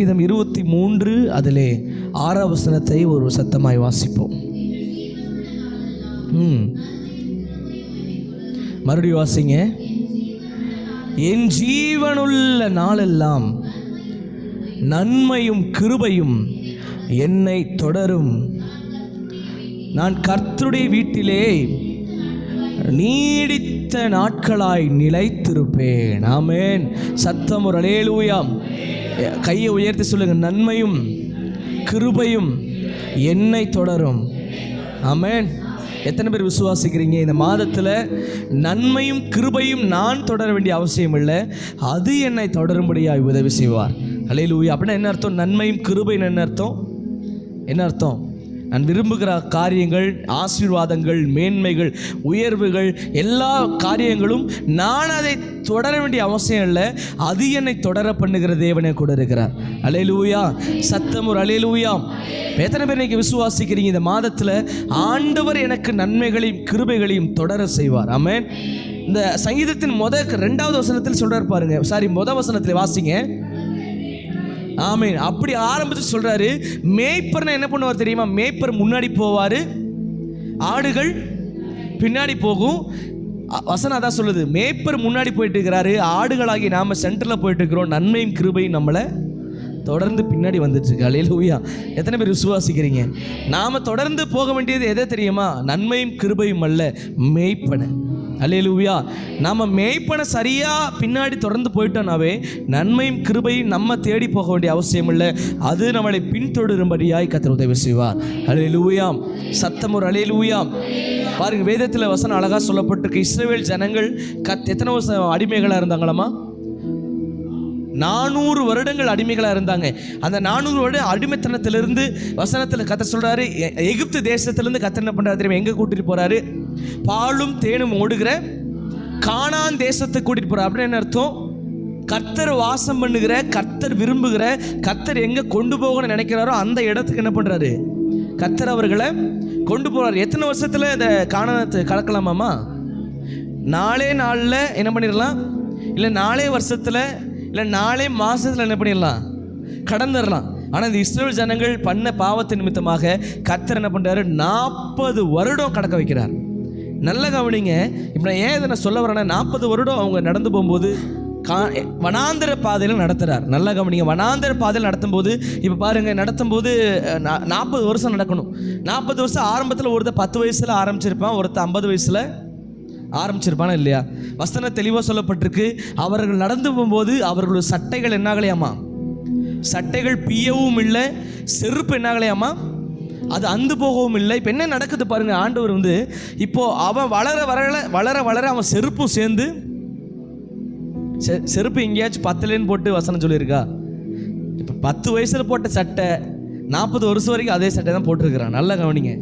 சங்கீதம் 23 அதிலே 6 வசனத்தை ஒரு சத்தமாய் வாசிப்போம். மறுபடியும் வாசிங்க. என் ஜீவனுள்ள நாளெல்லாம் நன்மையும் கிருபையும் என்னை தொடரும். நான் கர்த்தருடைய வீட்டிலே நீடித்த நாட்களாய் நிலைத்திருப்பேன். ஆமென். சத்தம் ஒரு அல்லேலூயா. கையை உயர்த்தி சொல்லுங்க. நன்மையும் கிருபையும் என்னை தொடரும். ஆமென். எத்தனை பேர் விசுவாசிக்கிறீங்க? இந்த மாதத்தில் நன்மையும் கிருபையும் நான் தொடர வேண்டிய அவசியம் இல்லை, அது என்னை தொடரும்படியாக உதவி செய்வார். அல்லேலூயா. அப்படின்னா என்ன அர்த்தம்? நன்மையும் கிருபையும் என்ன அர்த்தம்? என்ன அர்த்தம்? நான் விரும்புகிற காரியங்கள், ஆசீர்வாதங்கள், மேன்மைகள், உயர்வுகள், எல்லா காரியங்களும் நான் அதை தொடர வேண்டிய அவசியம் இல்லை, அது என்னை தொடர பண்ணுகிற தேவனை கூட இருக்கிறார். அல்லேலூயா. சத்தம் ஒரு அல்லேலூயா. எத்தனை பேர் இன்னைக்கு விசுவாசிக்கிறீங்க? இந்த மாதத்தில் ஆண்டவர் எனக்கு நன்மைகளையும் கிருபைகளையும் தொடர செய்வார். ஆமென். இந்த சங்கீதத்தின் 2வது வசனத்தில் சொல்றார் பாருங்க. முதல் வசனத்தில் வாசிங்க. ஆமென். அப்படி ஆரம்பிச்சு சொல்றாரு. மேய்ப்பர்னா என்ன பண்ணுவார் தெரியுமா? மேய்ப்பர் முன்னாடி போவாரு, ஆடுகள் பின்னாடி போகும். வசனம் அதான் சொல்லுது. மேய்ப்பர் முன்னாடி போயிட்டு இருக்கிறாரு, ஆடுகளாகி நாம சென்டர்ல போயிட்டு இருக்கிறோம். நன்மையும் கிருபையும் நம்மளை தொடர்ந்து பின்னாடி வந்துட்டு இருக்கு. அல்லேலூயா. எத்தனை பேர் விசுவாசிக்கிறீங்க? நாம தொடர்ந்து போக வேண்டியது எதை தெரியுமா? நன்மையும் கிருபையும் அல்ல, மேய்ப்பனை. அல்லேலூயா. நம்ம மேய்ப்பனை சரியாக பின்னாடி தொடர்ந்து போயிட்டோம்னாவே நன்மையும் கிருபையும் நம்ம தேடி போக வேண்டிய அவசியம் இல்லை, அது நம்மளை பின்தொடரும்படியாய் கர்த்தர் உதவி செய்வார். அல்லேலூயா. சத்தம் ஒரு அல்லேலூயா. பாருங்க, வேதத்தில் வசனம் அழகாக சொல்லப்பட்டிருக்கு. இஸ்ரவேல் ஜனங்கள் எத்தனை வருஷம் அடிமைகளாக இருந்தாங்களாமா? 400 வருடங்கள் அடிமைகளாக இருந்தாங்க. அந்த 400 வருடம் அடிமைத்தனத்திலிருந்து வசனத்தில் கர்த்தர் சொல்கிறாரு, எகிப்து தேசத்திலிருந்து கர்த்தர் என்ன பண்ணுறாரு தெரியுமா? எங்கே கூட்டிகிட்டு போகிறாரு? பாலும் தேனும் ஓடுகிற கானான் தேசத்தை கூட்டிகிட்டு போகிறார். அப்படின்னு என்ன அர்த்தம்? கர்த்தர் வாசம் பண்ணுகிற, கர்த்தர் விரும்புகிற, கர்த்தர் எங்கே கொண்டு போகணும்னு நினைக்கிறாரோ அந்த இடத்துக்கு என்ன பண்ணுறாரு? கர்த்தர் அவர்களை கொண்டு போகிறார். எத்தனை வருஷத்தில் இந்த கானானத்தை கலக்கலாமாமா? 4 நாளில் என்ன பண்ணிடலாம், இல்லை 4 வருஷத்தில், இல்லை 4 மாதத்தில் என்ன பண்ணிடலாம்? கடந்துடலாம். ஆனால் இந்த இஸ்ரவேல் ஜனங்கள் பண்ண பாவத்தின் நிமித்தமாக கர்த்தர் என்ன பண்ணுறாரு? 40 வருடம் கடக்க வைக்கிறார். நல்ல கவனிங்க. இப்போ நான் ஏன் இதை நான் சொல்ல வரேன்னா, 40 வருடம் அவங்க நடந்து போகும்போது வனாந்தர பாதையில் நடத்துகிறார். நல்லா கவனிங்க. வனாந்தர பாதையில் நடத்தும்போது இப்போ பாருங்கள், நடத்தும்போது 40 வருஷம் நடக்கணும். 40 வருஷம் ஆரம்பத்தில் ஒருத்தர் 10 வயசில் ஆரம்பிச்சிருப்பான், ஒருத்தர் 50 வயசில் ஆரம்பிச்சிருப்பானா இல்லையா? வசனம் தெளிவாக சொல்லப்பட்டிருக்கு. அவர்கள் நடந்து போகும்போது அவர்களுடைய சட்டைகள் என்னாகலையாமா? சட்டைகள் பியவும் இல்லை, செருப்பு என்னாகலையாமா? அது அந்து போகவும் இல்லை. இப்போ என்ன நடக்குது பாருங்க. ஆண்டவர் இப்போ அவன் வளர வளர அவன் செருப்பும் சேர்ந்து, செருப்பு எங்கேயாச்சும் 10லேன்னு போட்டு வசனம் சொல்லியிருக்கா? இப்போ 10 வயசில் போட்ட சட்டை 40 வருஷம் வரைக்கும் அதே சட்டை தான் போட்டிருக்கிறான். நல்லா கவனிங்க.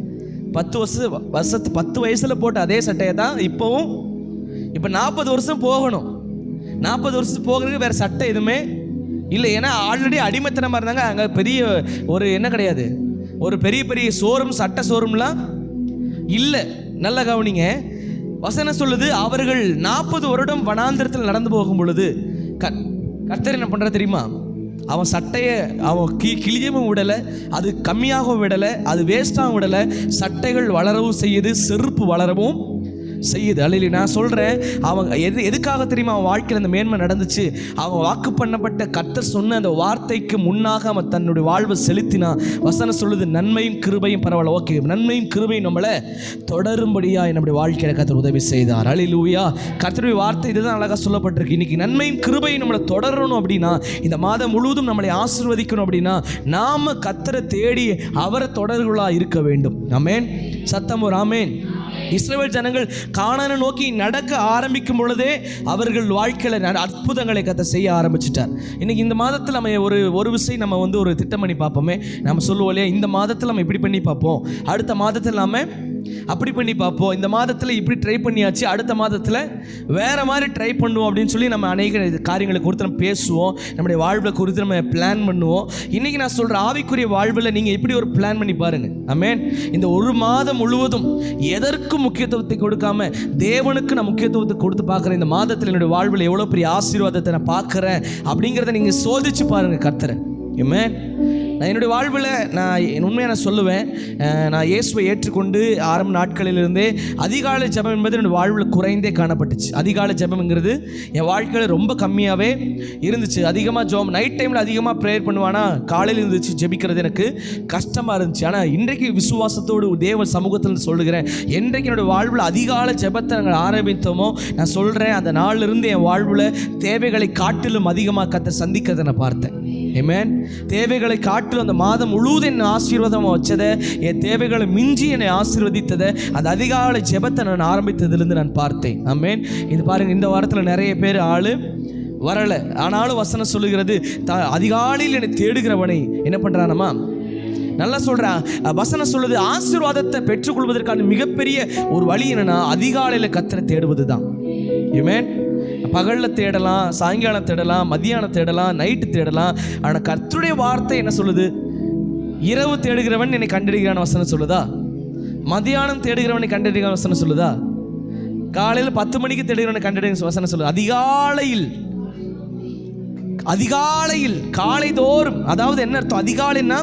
10 வயசில் போட்ட அதே சட்டையை தான் இப்போவும். இப்போ 40 வருஷம் போகணும். 40 வருஷத்துக்கு போகிறதுக்கு வேறு சட்டை எதுவுமே இல்லை. ஏன்னா ஆல்ரெடி அடிமைத்தனமாக இருந்தாங்க. அங்கே பெரிய ஒரு என்ன கிடையாது, ஒரு பெரிய பெரிய ஷோரூம், சட்டை ஷோரூம்லாம் இல்லை. நல்லா கவனிங்க. வசனம் சொல்லுது, அவர்கள் 40 வருடம் வனாந்திரத்தில் நடந்து போகும் பொழுது கர்த்தர் என்ன பண்ணுற தெரியுமா? அவன் சட்டையை அவன் கிளியவும் விடலை, அது கம்மியாகவும் விடலை, அது வேஸ்ட்டாகவும் விடலை. சட்டைகள் வளரவும் செய்யுது, செருப்பு வளரவும் செய்யுது. அல்ல நான் சொல்கிறேன், அவங்க எதுக்காக தெரியுமா அவன் வாழ்க்கையில் அந்த மேன்மை நடந்துச்சு? அவன் வாக்கு பண்ணப்பட்ட கர்த்தர் சொன்ன அந்த வார்த்தைக்கு முன்னாக அவன் தன்னுடைய வாழ்வை செலுத்தினான். வசனம் சொல்லுது, நன்மையும் கிருபையும், பரவாயில்ல ஓகே, நன்மையும் கிருபையும் நம்மளை தொடரும்படியாக நம்முடைய வாழ்க்கையில் கர்த்தர் உதவி செய்தார். அல்லேலூயா. கர்த்தருடைய வார்த்தை இதுதான் அழகாக சொல்லப்பட்டிருக்கு. இன்னைக்கு நன்மையும் கிருபையும் நம்மளை தொடரணும் அப்படின்னா, இந்த மாதம் முழுவதும் நம்மளை ஆசீர்வதிக்கணும் அப்படின்னா, நாம கர்த்தரை தேடி அவரை தொடர்களாக இருக்க வேண்டும். ஆமென். சத்தம் ஒரு ஆமென். இஸ்ரவேல் ஜனங்கள் கானானை நோக்கி நடக்க ஆரம்பிக்கும் பொழுதே அவர்கள் வாழ்க்கையில் அற்புதங்களை கர்த்தர் செய்ய ஆரம்பிச்சிட்டார். இன்னைக்கு இந்த மாதத்தில் நம்ம ஒரு விஷயம் நம்ம ஒரு திட்டம் பண்ணி பார்ப்போமே. நம்ம சொல்லுவோம் இல்லையா, இந்த மாதத்தில் நம்ம இப்படி பண்ணி பார்ப்போம், அடுத்த மாதத்தில் நாம் அப்படி பண்ணி பார்ப்போம், இந்த மாதத்தில் இப்படி ட்ரை பண்ணியாச்சு, அடுத்த மாதத்தில் வேறு மாதிரி ட்ரை பண்ணுவோம் அப்படின்னு சொல்லி நம்ம அநேக காரியங்களை குறித்து நம்ம பேசுவோம், நம்முடைய வாழ்வை குறித்து நம்ம பிளான் பண்ணுவோம். இன்றைக்கி நான் சொல்கிற ஆவிக்குரிய வாழ்வில் நீங்கள் இப்படி ஒரு பிளான் பண்ணி பாருங்கள். ஆமென். இந்த ஒரு மாதம் முழுவதும் எதற்கும் முக்கியத்துவத்தை கொடுக்காம தேவனுக்கு நான் முக்கியத்துவத்தை கொடுத்து பார்க்குறேன். இந்த மாதத்தில் என்னுடைய வாழ்வில் எவ்வளோ பெரிய ஆசீர்வாதத்தை நான் பார்க்குறேன் அப்படிங்கிறத நீங்கள் சோதிச்சு பாருங்கள் கர்த்தரை. ஆமென். நான் என்னுடைய வாழ்வில் நான் உண்மையாக நான் சொல்லுவேன், நான் இயேசுவை ஏற்றுக்கொண்டு ஆரம்ப நாட்களிலிருந்தே அதிகாலை ஜெபம் என்பது என்னுடைய வாழ்வில் குறைந்தே காணப்பட்டுச்சு. அதிகாலை ஜெபம்ங்கிறது என் வாழ்க்கையில் ரொம்ப கம்மியாகவே இருந்துச்சு. அதிகமாக ஜெபம் நைட் டைமில் அதிகமாக ப்ரேயர் பண்ணுவானா, காலையில் இருந்துச்சு ஜெபிக்கிறது எனக்கு கஷ்டமாக இருந்துச்சு. ஆனால் இன்றைக்கு விசுவாசத்தோடு தேவ சமூகத்தில் சொல்லுகிறேன், என்றைக்கு என்னுடைய வாழ்வில் அதிகாலை ஜெபத்தை நாங்கள் ஆரம்பித்தோமோ நான் சொல்கிறேன், அந்த நாளிலிருந்து என் வாழ்வில் தேவைகளை காட்டிலும் அதிகமாக கர்த்தர் சந்திக்கிறதை நான் பார்த்தேன். ஆமென். தேவைகளை காட்டிலும் அந்த மாதம் முழுவதும் என்னை ஆசீர்வாதமாக வச்சதை, என் தேவைகளை மிஞ்சி என்னை ஆசீர்வதித்ததை, அந்த அதிகாலை ஜெபத்தை நான் ஆரம்பித்ததிலிருந்து நான் பார்த்தேன். ஆமென். இது பாருங்கள், இந்த வாரத்தில் நிறைய பேர் ஆள் வரலை, ஆனாலும் வசனம் சொல்லுகிறது அதிகாலையில் என்னை தேடுகிறவனை என்ன பண்ணுறானம்மா, நல்லா சொல்கிறேன். வசனம் சொல்லுது, ஆசீர்வாதத்தை பெற்றுக்கொள்வதற்கான மிகப்பெரிய ஒரு வழி என்னன்னா அதிகாலையில் கர்த்தரை தேடுவது தான். ஆமென். பகலில் தேடலாம், சாயங்காலம் தேடலாம், மத்தியானம் தேடலாம், நைட்டு தேடலாம். ஆனால் கர்த்தருடைய வார்த்தை என்ன சொல்லுது, இரவு தேடுகிறவன் என்னை கண்டறிகிறான் வசனம் சொல்லுதா, மத்தியானம் தேடுகிறவனை கண்டறிகிறான் வசனம் சொல்லுதா, காலையில் 10 மணிக்கு தேடுகிறவனை கண்டறிகிற வசனம் சொல்லுது. அதிகாலையில் காலை தோறும், அதாவது என்ன அர்த்தம், அதிகாலைன்னா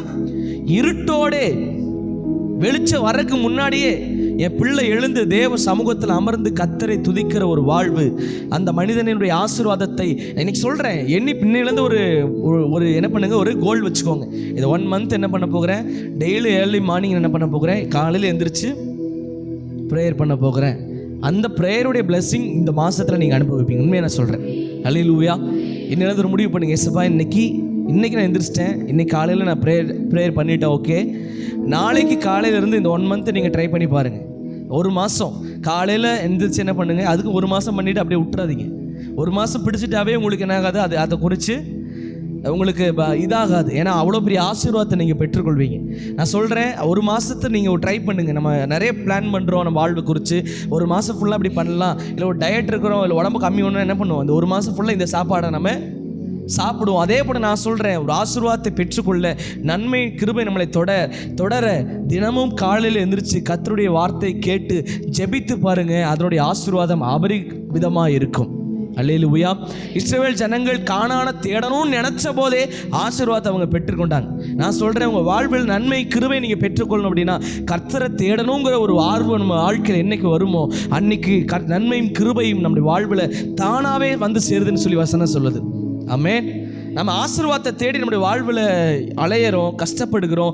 இருட்டோடே வெளிச்சம் வரக்கு முன்னாடியே என் பிள்ளை எழுந்து தேவ சமூகத்தில் அமர்ந்து கர்த்தரை துதிக்கிற ஒரு வாழ்வு, அந்த மனிதனுடைய ஆசீர்வாதத்தை இன்னைக்கு சொல்கிறேன். பின்னிலேருந்து ஒரு என்ன பண்ணுங்க, ஒரு கோல் வச்சுக்கோங்க. இது 1 மந்த் என்ன பண்ண போகிறேன், டெய்லி ஏர்லி மார்னிங் என்ன பண்ண போகிறேன், காலையில் எழுந்திரிச்சு ப்ரேயர் பண்ண போகிறேன். அந்த ப்ரேயருடைய பிளெஸிங் இந்த மாதத்தில் நீங்கள் அனுபவிப்பீங்க. உண்மையாக நான் சொல்கிறேன். அல்லேலூயா. இன்னிலேருந்து ஒரு முடிவு பண்ணுங்க, ஏசப்பா இன்னைக்கு நான் எந்திரிச்சிட்டேன், இன்னைக்கு காலையில் நான் ப்ரேயர் பண்ணிட்டேன், ஓகே. நாளைக்கு காலையிலேருந்து இந்த 1 மந்த் நீங்கள் ட்ரை பண்ணி பாருங்கள். 1 மாதம் காலையில் எந்திரிச்சு என்ன பண்ணுங்கள், அதுக்கு 1 மாதம் பண்ணிவிட்டு அப்படியே விட்டுறாதீங்க. 1 மாதம் பிடிச்சிட்டாவே உங்களுக்கு என்ன ஆகாது, அதை குறித்து உங்களுக்கு இதாகாது. ஏன்னா அவ்வளோ பெரிய ஆசீர்வாதத்தை நீங்கள் பெற்றுக்கொள்வீங்க. நான் சொல்கிறேன், 1 மாதத்தை நீங்கள் ட்ரை பண்ணுங்கள். நம்ம நிறைய பிளான் பண்ணுறோம் நம்ம வாழ்வு குறித்து, 1 மாதம் ஃபுல்லாக அப்படி பண்ணலாம். இல்லை ஒரு டயட் இருக்கிறோம், இல்லை உடம்பு கம்மி ஒன்று என்ன பண்ணுவோம், இந்த 1 மாதம் ஃபுல்லாக இந்த சாப்பாடை நம்ம சாப்பிடுவோம். அதே போல் நான் சொல்கிறேன், ஒரு ஆசீர்வாதத்தை பெற்றுக்கொள்ள, நன்மை கிருபை நம்மளை தொடர தினமும் காலையில் எந்திரிச்சு கர்த்தருடைய வார்த்தை கேட்டு ஜெபித்து பாருங்கள், அதனுடைய ஆசீர்வாதம் அபரிவிதமாக இருக்கும். அல்லேலூயா. இஸ்ரவேல் ஜனங்கள் கானானை தேடணும்னு நினச்ச போதே ஆசீர்வாதத்தை அவங்க பெற்றுக்கொண்டாங்க. நான் சொல்கிறேன், உங்கள் வாழ்வில் நன்மை கிருபை நீங்கள் பெற்றுக்கொள்ளணும் அப்படின்னா கர்த்தரை தேடணுங்கிற ஒரு ஆர்வம் நம்ம வாழ்க்கையில் என்னைக்கு வருமோ அன்னைக்கு நன்மையும் கிருபையும் நம்முடைய வாழ்வில் தானாகவே வந்து சேருதுன்னு சொல்லி வசனம் சொல்லுது. ஆமென். நம்ம ஆசீர்வாதத்தை தேடி நம்முடைய வாழ்வில் அலையிறோம், கஷ்டப்படுகிறோம்,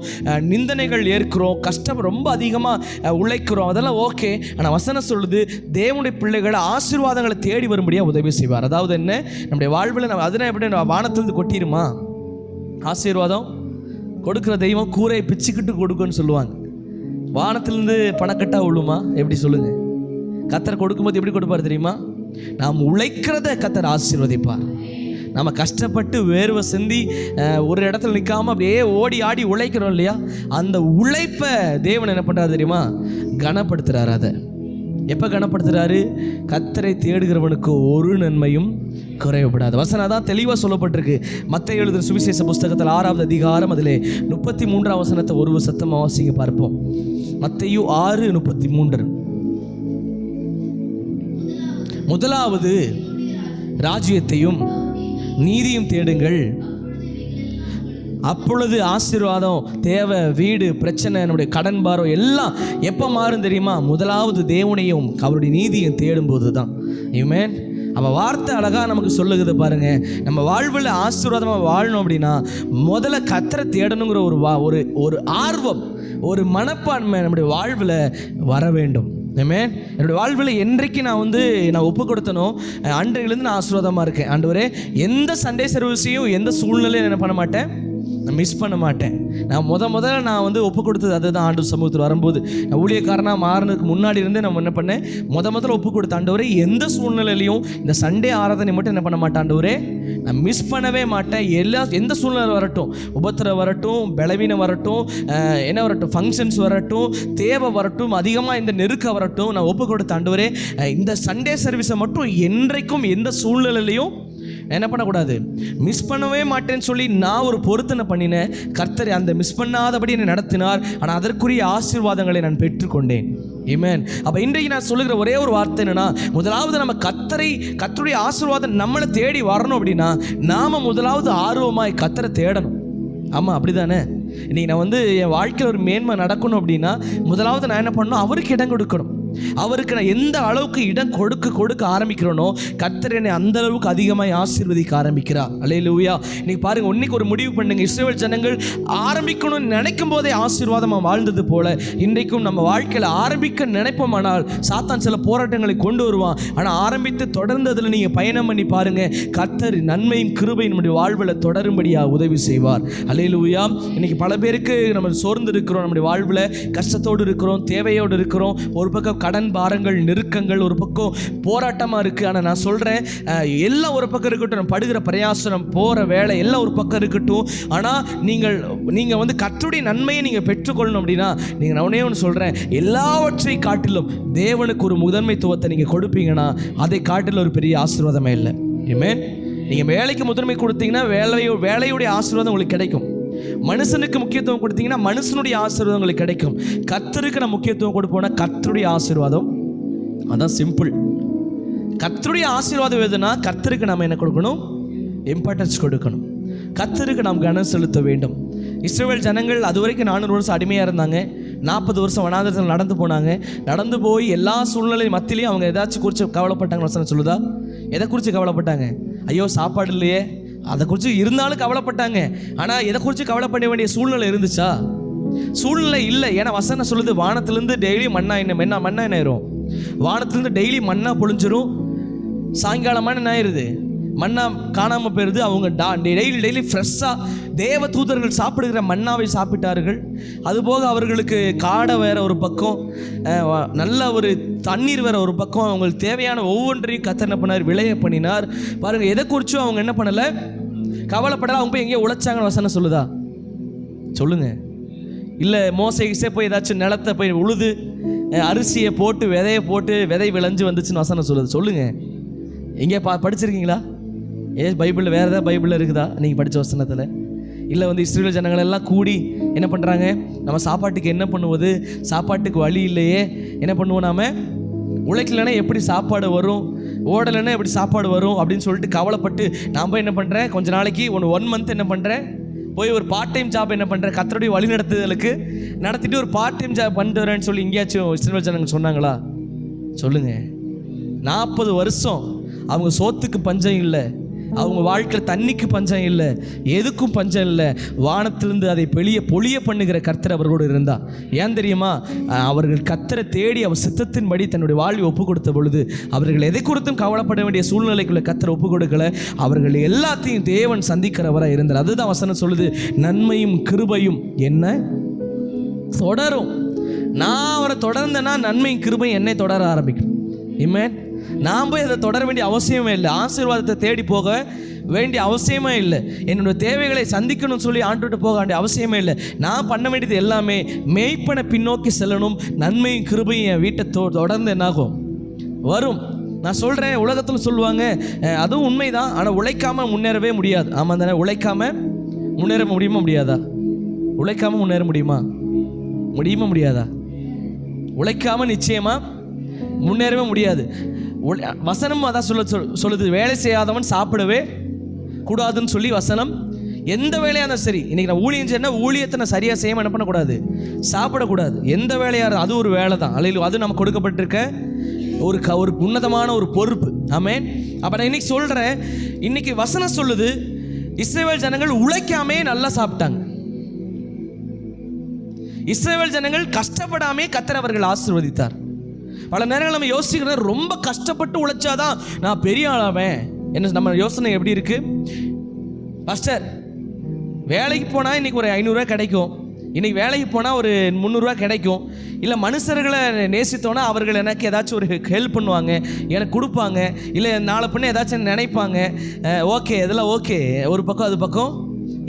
நிந்தனைகள் ஏற்கிறோம், கஷ்டம் ரொம்ப அதிகமாக உழைக்கிறோம், அதெல்லாம் ஓகே. ஆனால் வசனம் சொல்லுது, தேவனுடைய பிள்ளைகளை ஆசீர்வாதங்களை தேடி வரும்படியாக உதவி செய்வார். அதாவது என்ன, நம்முடைய வாழ்வில் நம்ம அதனை எப்படி வானத்திலிருந்து கொட்டிடுமா ஆசீர்வாதம், கொடுக்குற தெய்வம் கூரையை பிச்சுக்கிட்டு கொடுக்குன்னு சொல்லுவாங்க. வானத்திலிருந்து பணக்கட்டாக விழுமா, எப்படி சொல்லுங்கள்? கர்த்தர் கொடுக்கும்போது எப்படி கொடுப்பார் தெரியுமா? நாம் உழைக்கிறத கர்த்தர் ஆசீர்வதிப்பார். நம்ம கஷ்டப்பட்டு வேர்வை சிந்தி ஒரு இடத்துல நிற்காமல் அப்படியே ஓடி ஆடி உழைக்கிறோம் இல்லையா, அந்த உழைப்பை தேவன் என்ன பண்ணுறாரு தெரியுமா, கனப்படுத்துகிறார். அதை எப்போ கனப்படுத்துகிறாரு? கர்த்தரை தேடுகிறவனுக்கு ஒரு நன்மையும் குறைவுபடாது. வசனம் தான் தெளிவாக சொல்லப்பட்டிருக்கு. மத்தேயு எழுதின சுவிசேஷ புஸ்தகத்தில் 6வது அதிகாரம் அதில் 33ஆம் வசனத்தை ஒரு சத்தமாக வாசிங்க பார்ப்போம். மத்தேயு 6:33. முதலாவது ராஜ்யத்தையும் நீதியும் தேடுங்கள், அப்பொழுது ஆசீர்வாதம், தேவை, வீடு, பிரச்சனை, நம்முடைய கடன் பாரம் எல்லாம் எப்போ மாறும் தெரியுமா? முதலாவது தேவனையும் அவருடைய நீதியும் தேடும்போது தான். ஆமென். அப்போ வார்த்தை அழகாக நமக்கு சொல்லுகிறது பாருங்க. நம்ம வாழ்வில் ஆசீர்வாதமாக வாழணும் அப்படின்னா முதல்ல கர்த்தரை தேடணுங்கிற ஒரு ஆர்வம், ஒரு மனப்பான்மை நம்முடைய வாழ்வில் வர வேண்டும். ஆமென். என்னுடைய வாழ்வில் என்றைக்கு நான் ஒப்பு கொடுத்தனோ அன்றையிலேருந்து நான் ஆசீர்வாதமாக இருக்கேன். ஆண்டவரே, எந்த சண்டே சர்வீஸையும் எந்த சூழ்நிலையும் என்ன பண்ண மாட்டேன், நான் மிஸ் பண்ண மாட்டேன். நான் முதல்ல நான் ஒப்பு கொடுத்தது அதுதான். ஆண்டு சமூகத்தில் வரும்போது நான் ஊழியக்காரனாக மாறினதுக்கு முன்னாடி இருந்தே நம்ம என்ன பண்ணேன், முதல்ல ஒப்பு கொடுத்த ஆண்டவரே, எந்த சூழ்நிலையிலையும் இந்த சண்டே ஆராதனை மட்டும் என்ன பண்ண மாட்டேன் ஆண்டவரே, நான் மிஸ் பண்ணவே மாட்டேன். எந்த சூழ்நிலை வரட்டும், உபத்திரம் வரட்டும், பலவீனம் வரட்டும், என்ன வரட்டும், ஃபங்க்ஷன்ஸ் வரட்டும், தேவை வரட்டும், அதிகமாக இந்த நெருக்கம் வரட்டும், நான் ஒப்பு கொடுத்த ஆண்டவரே, இந்த சண்டே சர்வீஸை மட்டும் என்றைக்கும் எந்த சூழ்நிலையிலையும் என்ன பண்ணக்கூடாது, மிஸ் பண்ணவே மாட்டேன்னு சொல்லி நான் ஒரு பொருத்தனை பண்ணினேன். கர்த்தர் அந்த மிஸ் பண்ணாதபடி என்னை நடத்தினார். ஆனால் அதற்குரிய ஆசீர்வாதங்களை நான் பெற்றுக்கொண்டேன். ஆமென். அப்போ இன்றைக்கு நான் சொல்லுகிற ஒரே ஒரு வார்த்தை என்னன்னா, முதலாவது நம்ம கர்த்தருடைய ஆசீர்வாதம் நம்மளை தேடி வரணும் அப்படின்னா நாம முதலாவது ஆர்வமாய் கர்த்தரை தேடணும். ஆமாம், அப்படி தானே? இன்றைக்கி நான் வந்து என் வாழ்க்கையில் ஒரு மேன்மை நடக்கணும் அப்படின்னா முதலாவது நான் என்ன பண்ணணும்? அவருக்கு இடம் கொடுக்கணும். அவருக்கு நான் எந்த அளவுக்கு இடம் கொடுக்க ஆரம்பிக்கிறேனோ கர்த்தர் என்னை அந்த அளவுக்கு அதிகமாக ஆசீர்வதிக்க ஆரம்பிக்கிறார். அல்லேலூயா. இன்னைக்கு பாருங்க, இன்னைக்கு ஒரு முடிவு பண்ணுங்க. இஸ்ரவேல் ஜனங்கள் ஆரம்பிக்கணும்னு நினைக்கும் போதே ஆசீர்வாதமாக வாழ்ந்தது போல இன்றைக்கும் நம்ம வாழ்க்கையில் ஆரம்பிக்க நினைப்போமானால் சாத்தான் சில போராட்டங்களை கொண்டு வருவான். ஆனால் ஆரம்பித்து தொடர்ந்து அதில் நீங்கள் பயணம் பண்ணி பாருங்க, கர்த்தர் நன்மையும் கிருபையும் நம்முடைய வாழ்வில் தொடரும்படியாக உதவி செய்வார். அல்லேலூயா. இன்னைக்கு பல பேருக்கு நம்ம சோர்ந்து இருக்கிறோம், நம்முடைய வாழ்வில் கஷ்டத்தோடு இருக்கிறோம், தேவையோடு இருக்கிறோம். ஒரு பக்கம் கடன் பாரங்கள், நெருக்கங்கள், ஒரு பக்கம் போராட்டமாக இருக்குது. ஆனால் நான் சொல்கிறேன், எல்லாம் ஒரு பக்கம் இருக்கட்டும், நம்ம படுகிற பிரயாசனம், போகிற வேலை எல்லாம் ஒரு பக்கம் இருக்கட்டும். ஆனால் நீங்கள் வந்து கர்த்தருடைய நன்மையை நீங்கள் பெற்றுக்கொள்ளணும் அப்படின்னா நீங்கள் நான் ஒன்று சொல்கிறேன், எல்லாவற்றை காட்டிலும் தேவனுக்கு ஒரு முதன்மைத்துவத்தை நீங்கள் கொடுப்பீங்கன்னா அதை காட்டிலும் ஒரு பெரிய ஆசீர்வாதமே இல்லை. ஆமென். நீங்கள் வேலைக்கு முதன்மை கொடுத்தீங்கன்னா வேலையுடைய ஆசீர்வாதம் உங்களுக்கு கிடைக்கும். மனுஷனுக்கு முக்கியத்துவம் கொடுத்தீங்கன்னா மனுஷனுடைய ஆசீர்வாதம் உங்களுக்கு கிடைக்கும். கர்த்தருக்கு நம்ம முக்கியத்துவம் கொடுப்போம்னா கர்த்தருடைய ஆசீர்வாதம். அதான் சிம்பிள். கர்த்தருடைய ஆசீர்வாதம் எதுனா கர்த்தருக்கு நம்ம என்ன கொடுக்கணும்? இம்பார்ட்டன்ஸ் கொடுக்கணும். கர்த்தருக்கு நாம் கனம் செலுத்த வேண்டும். இஸ்ரவேல் ஜனங்கள் அது வரைக்கும் 400 வருஷம் அடிமையாக இருந்தாங்க. 40 வருஷம் வனாந்தரத்தில் நடந்து போனாங்க. நடந்து போய் எல்லா சூழ்நிலை மத்தியிலையும் அவங்க ஏதாச்சும் குறித்து கவலைப்பட்டாங்க. வசனம் சொல்லுதா? எதை குறித்து கவலைப்பட்டாங்க? ஐயோ சாப்பாடு இல்லையே, அதை குறித்து இருந்தாலும் கவலைப்பட்டாங்க. ஆனால் எதை குறித்து கவலைப்பட வேண்டிய சூழ்நிலை இருந்துச்சா? சூழ்நிலை இல்லை. ஏன்னா வசனம் சொல்லுது, வானத்திலேருந்து டெய்லி மண்ணா என்ன ஆயிரும்? வானத்திலேருந்து டெய்லி மண்ணா பொழிஞ்சிரும். சாயங்காலமான என்ன ஆயிடுது? மண்ணா காணாமல் போயிடுது. அவங்க டெய்லி ஃப்ரெஷ்ஷாக தேவ தூதர்கள் சாப்பிடுகிற மண்ணாவை சாப்பிட்டார்கள். அதுபோக அவர்களுக்கு காடை வேற ஒரு பக்கம், நல்ல ஒரு தண்ணீர் வேற ஒரு பக்கம். அவங்களுக்கு தேவையான ஒவ்வொன்றையும் கர்த்தர் என்ன பண்ணார்? விளைய பண்ணினார். பாருங்கள், எதை குறிச்சும் அவங்க என்ன பண்ணலை? கவலைப்படலை. அவங்க போய் எங்கேயோ உழைச்சாங்கன்னு வசனம் சொல்லுதா? சொல்லுங்க. இல்லை மோசே போய் ஏதாச்சும் நிலத்தை போய் உழுது அரிசியை போட்டு விதையை போட்டு விதை விளைஞ்சு வந்துச்சுன்னு வசனம் சொல்லுது? சொல்லுங்க. எங்கே படிச்சிருக்கீங்களா? பைபிளில் வேறு ஏதாவது பைபிளில் இருக்குதா நீங்கள் படித்த வசனத்தில்? இல்லை வந்து இஸ்ரவேல் ஜனங்கள் எல்லாம் கூடி என்ன பண்ணுறாங்க? நம்ம சாப்பாட்டுக்கு என்ன பண்ணுவது? சாப்பாட்டுக்கு வழி இல்லையே, என்ன பண்ணுவோம்? நாம் உழைக்கலைன்னா எப்படி சாப்பாடு வரும்? ஓடலைன்னா எப்படி சாப்பாடு வரும் அப்படின்னு சொல்லிட்டு கவலைப்பட்டு நான் போய் என்ன பண்ணுறேன்? கொஞ்ச நாளைக்கு 1 மந்த் என்ன பண்ணுறேன்? போய் ஒரு பார்ட் டைம் ஜாப் என்ன பண்ணுறேன்? கர்த்தருடைய வழி நடத்துதலுக்கு நடத்திட்டு ஒரு பார்ட் டைம் ஜாப் பண்ணிட்டு வரேன்னு சொல்லி எங்கேயாச்சும் இஸ்ரவேல் ஜனங்கள் சொன்னாங்களா? சொல்லுங்கள். 40 வருஷம் அவங்க சோத்துக்கு பஞ்சம் இல்லை, அவங்க வாழ்க்கையில் தண்ணிக்கு பஞ்சம் இல்லை, எதுக்கும் பஞ்சம் இல்லை. வானத்திலிருந்து அதை பொழிய பண்ணுகிற கர்த்தர் அவர்களோடு இருந்தா. ஏன் தெரியுமா? அவர்கள் கர்த்தரை தேடி அவர் சித்தத்தின்படி தன்னுடைய வாழ்வை ஒப்பு கொடுத்த பொழுது அவர்கள் எதை குறித்தும் கவலைப்பட வேண்டிய சூழ்நிலைக்குள்ள கர்த்தரை ஒப்பு கொடுக்கல. அவர்கள் எல்லாத்தையும் தேவன் சந்திக்கிறவராக இருந்தார். அதுதான் வசனம் சொல்லுது, நன்மையும் கிருபையும் என்ன தொடரும். நான் அவரை தொடர்ந்தேன்னா நன்மையும் கிருபையும் என்னை தொடர ஆரம்பிக்கும். ஆமென். நான் போய் அதை தொடர வேண்டிய அவசியமே இல்லை. ஆசீர்வாதத்தை தேடி போக வேண்டிய அவசியமே இல்லை. என்னோடய தேவைகளை சந்திக்கணும்னு சொல்லி ஆண்டுகிட்டு போக வேண்டிய அவசியமே இல்லை. நான் பண்ண வேண்டியது எல்லாமே மேய்ப்பனை பின்னோக்கி செல்லணும். நன்மையும் கிருபையும் என் வீட்டை தொடர்ந்து என்னாகும்? வரும். நான் சொல்கிறேன், உலகத்தில் சொல்லுவாங்க, அதுவும் உண்மைதான். ஆனால் உழைக்காமல் முன்னேறவே முடியாது. ஆமாம் தானே? உழைக்காமல் முன்னேற முடியாதா? உழைக்காமல் முன்னேற முடியாதா? உழைக்காமல் நிச்சயமாக முன்னேறவே முடியாது. வசனம் அதான் சொல்லுது, வேலை செய்யாதவன் சாப்பிடவே கூடாதுன்னு சொல்லி வசனம். எந்த வேலையாக இருந்தாலும் சரி, இன்றைக்கி நான் ஊழியம் செய்யணும், ஊழியத்தை நான் சரியாக செய்யாமல் என்ன பண்ணக்கூடாது? சாப்பிடக்கூடாது. எந்த வேலையாக அது ஒரு வேலை தான். அல்லையில அது நம்ம கொடுக்கப்பட்டிருக்க ஒரு உன்னதமான ஒரு பொறுப்பு. ஆமென். அப்போ நான் இன்னைக்கு சொல்கிறேன், இன்னைக்கு வசனம் சொல்லுது, இஸ்ரவேல் ஜனங்கள் உழைக்காமே நல்லா சாப்பிட்டாங்க. இஸ்ரவேல் ஜனங்கள் கஷ்டப்படாமே கர்த்தர் அவர்கள் ஆசீர்வதித்தார். பல நேரங்கள் நம்ம யோசிக்கிறது, ரொம்ப கஷ்டப்பட்டு உழைச்சாதான் நான் பெரிய ஆளாவேன். என்ன நம்ம யோசனை எப்படி இருக்கு? பாஸ்டர், வேலைக்கு போனால் இன்றைக்கி ஒரு 500 ரூபா கிடைக்கும், இன்றைக்கி வேலைக்கு போனால் ஒரு 300 ரூபா கிடைக்கும். இல்லை மனுஷர்களை நேசித்தோன்னா அவர்கள் எனக்கு ஏதாச்சும் ஒரு ஹெல்ப் பண்ணுவாங்க, எனக்கு கொடுப்பாங்க. இல்லை நாளை பின்ன ஏதாச்சும் நினைப்பாங்க. ஓகே, இதெல்லாம் ஓகே, ஒரு பக்கம் அது பக்கம்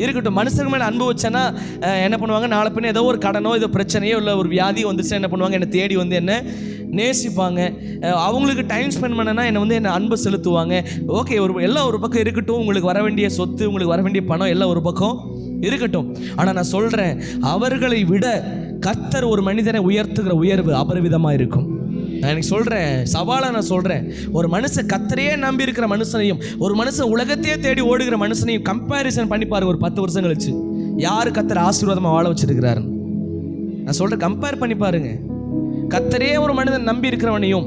இருக்கட்டும். மனுஷங்க மேலே அன்பு வச்சேன்னா என்ன பண்ணுவாங்க? நாளை பின்ன ஏதோ ஒரு கடனோ ஏதோ பிரச்சனையோ இல்லை ஒரு வியாதியோ வந்துச்சுன்னா என்ன பண்ணுவாங்க? என்னை தேடி வந்து என்ன நேசிப்பாங்க. அவங்களுக்கு டைம் ஸ்பெண்ட் பண்ணனா என்னை வந்து என்னை அன்பு செலுத்துவாங்க. ஓகே, எல்லாம் ஒரு பக்கம் இருக்கட்டும். உங்களுக்கு வர வேண்டிய சொத்து, உங்களுக்கு வர வேண்டிய பணம் எல்லாம் ஒரு பக்கம் இருக்கட்டும். ஆனால் நான் சொல்கிறேன், அவர்களை விட கர்த்தர் ஒரு மனிதனை உயர்த்துகிற உயர்வு அபரிவிதமாக இருக்கும். நான் எனக்கு சொல்கிறேன், சவாலாக நான் சொல்கிறேன், ஒரு மனுஷன் கர்த்தரையே நம்பி இருக்கிற மனுஷனையும் ஒரு மனுஷன் உலகத்தையே தேடி ஓடுகிற மனுஷனையும் கம்பேரிசன் பண்ணி பாருங்க. ஒரு 10 வருஷம் கழிச்சு யார் கர்த்தர் ஆசீர்வாதமாக வாழ வச்சிருக்கிறாரு. நான் சொல்கிறேன், கம்பேர் பண்ணி பாருங்க. கர்த்தரே ஒரு மனிதன் நம்பி இருக்கிறவனையும்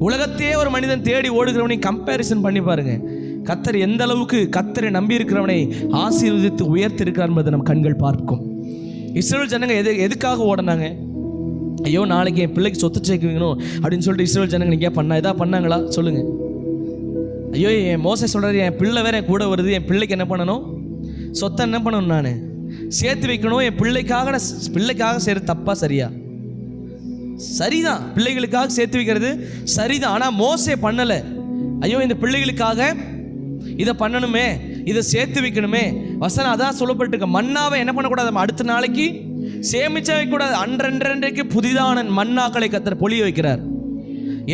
உலகத்தையே ஒரு மனிதன் தேடி ஓடுகிறவனையும் கம்பேரிசன் பண்ணி பாருங்க. கர்த்தர் எந்த அளவுக்கு கர்த்தரை நம்பி இருக்கிறவனை ஆசீர்வதித்து உயர்த்தி இருக்கிறார் என்பதை நம் கண்கள் பார்க்கும். இஸ்ரவேல் ஜனங்க எதுக்காக ஓடினாங்க? ஐயோ நாளைக்கு என் பிள்ளைக்கு சொத்து சேர்க்கணும் அப்படின்னு சொல்லிட்டு இஸ்ரவேல் ஜனங்க நீங்கள் எதா பண்ணாங்களா சொல்லுங்கள்? ஐயோ என் மோசே சொல்கிறது, என் பிள்ளை வேற என் கூட வருது, என் பிள்ளைக்கு என்ன பண்ணணும்? சொத்தை என்ன பண்ணணும்? நான் சேர்த்து வைக்கணும். என் பிள்ளைக்காக செய்கிறது தப்பா சரியா? சரிதான், பிள்ளைகளுக்காக சேர்த்து வைக்கிறது சரிதான். ஆனால் மோசே பண்ணலை. ஐயோ இந்த பிள்ளைகளுக்காக இதை பண்ணணுமே, இதை சேர்த்து வைக்கணுமே. வசனம் அதான் சொல்லப்பட்டிருக்க. மன்னாவை என்ன பண்ணக்கூடாது? அடுத்த நாளைக்கு சேமிச்சா வைக்கக்கூடாது. அன்றன்றைக்கு புதிதான மன்னாக்களை கர்த்தர் பொழிய வைக்கிறார்.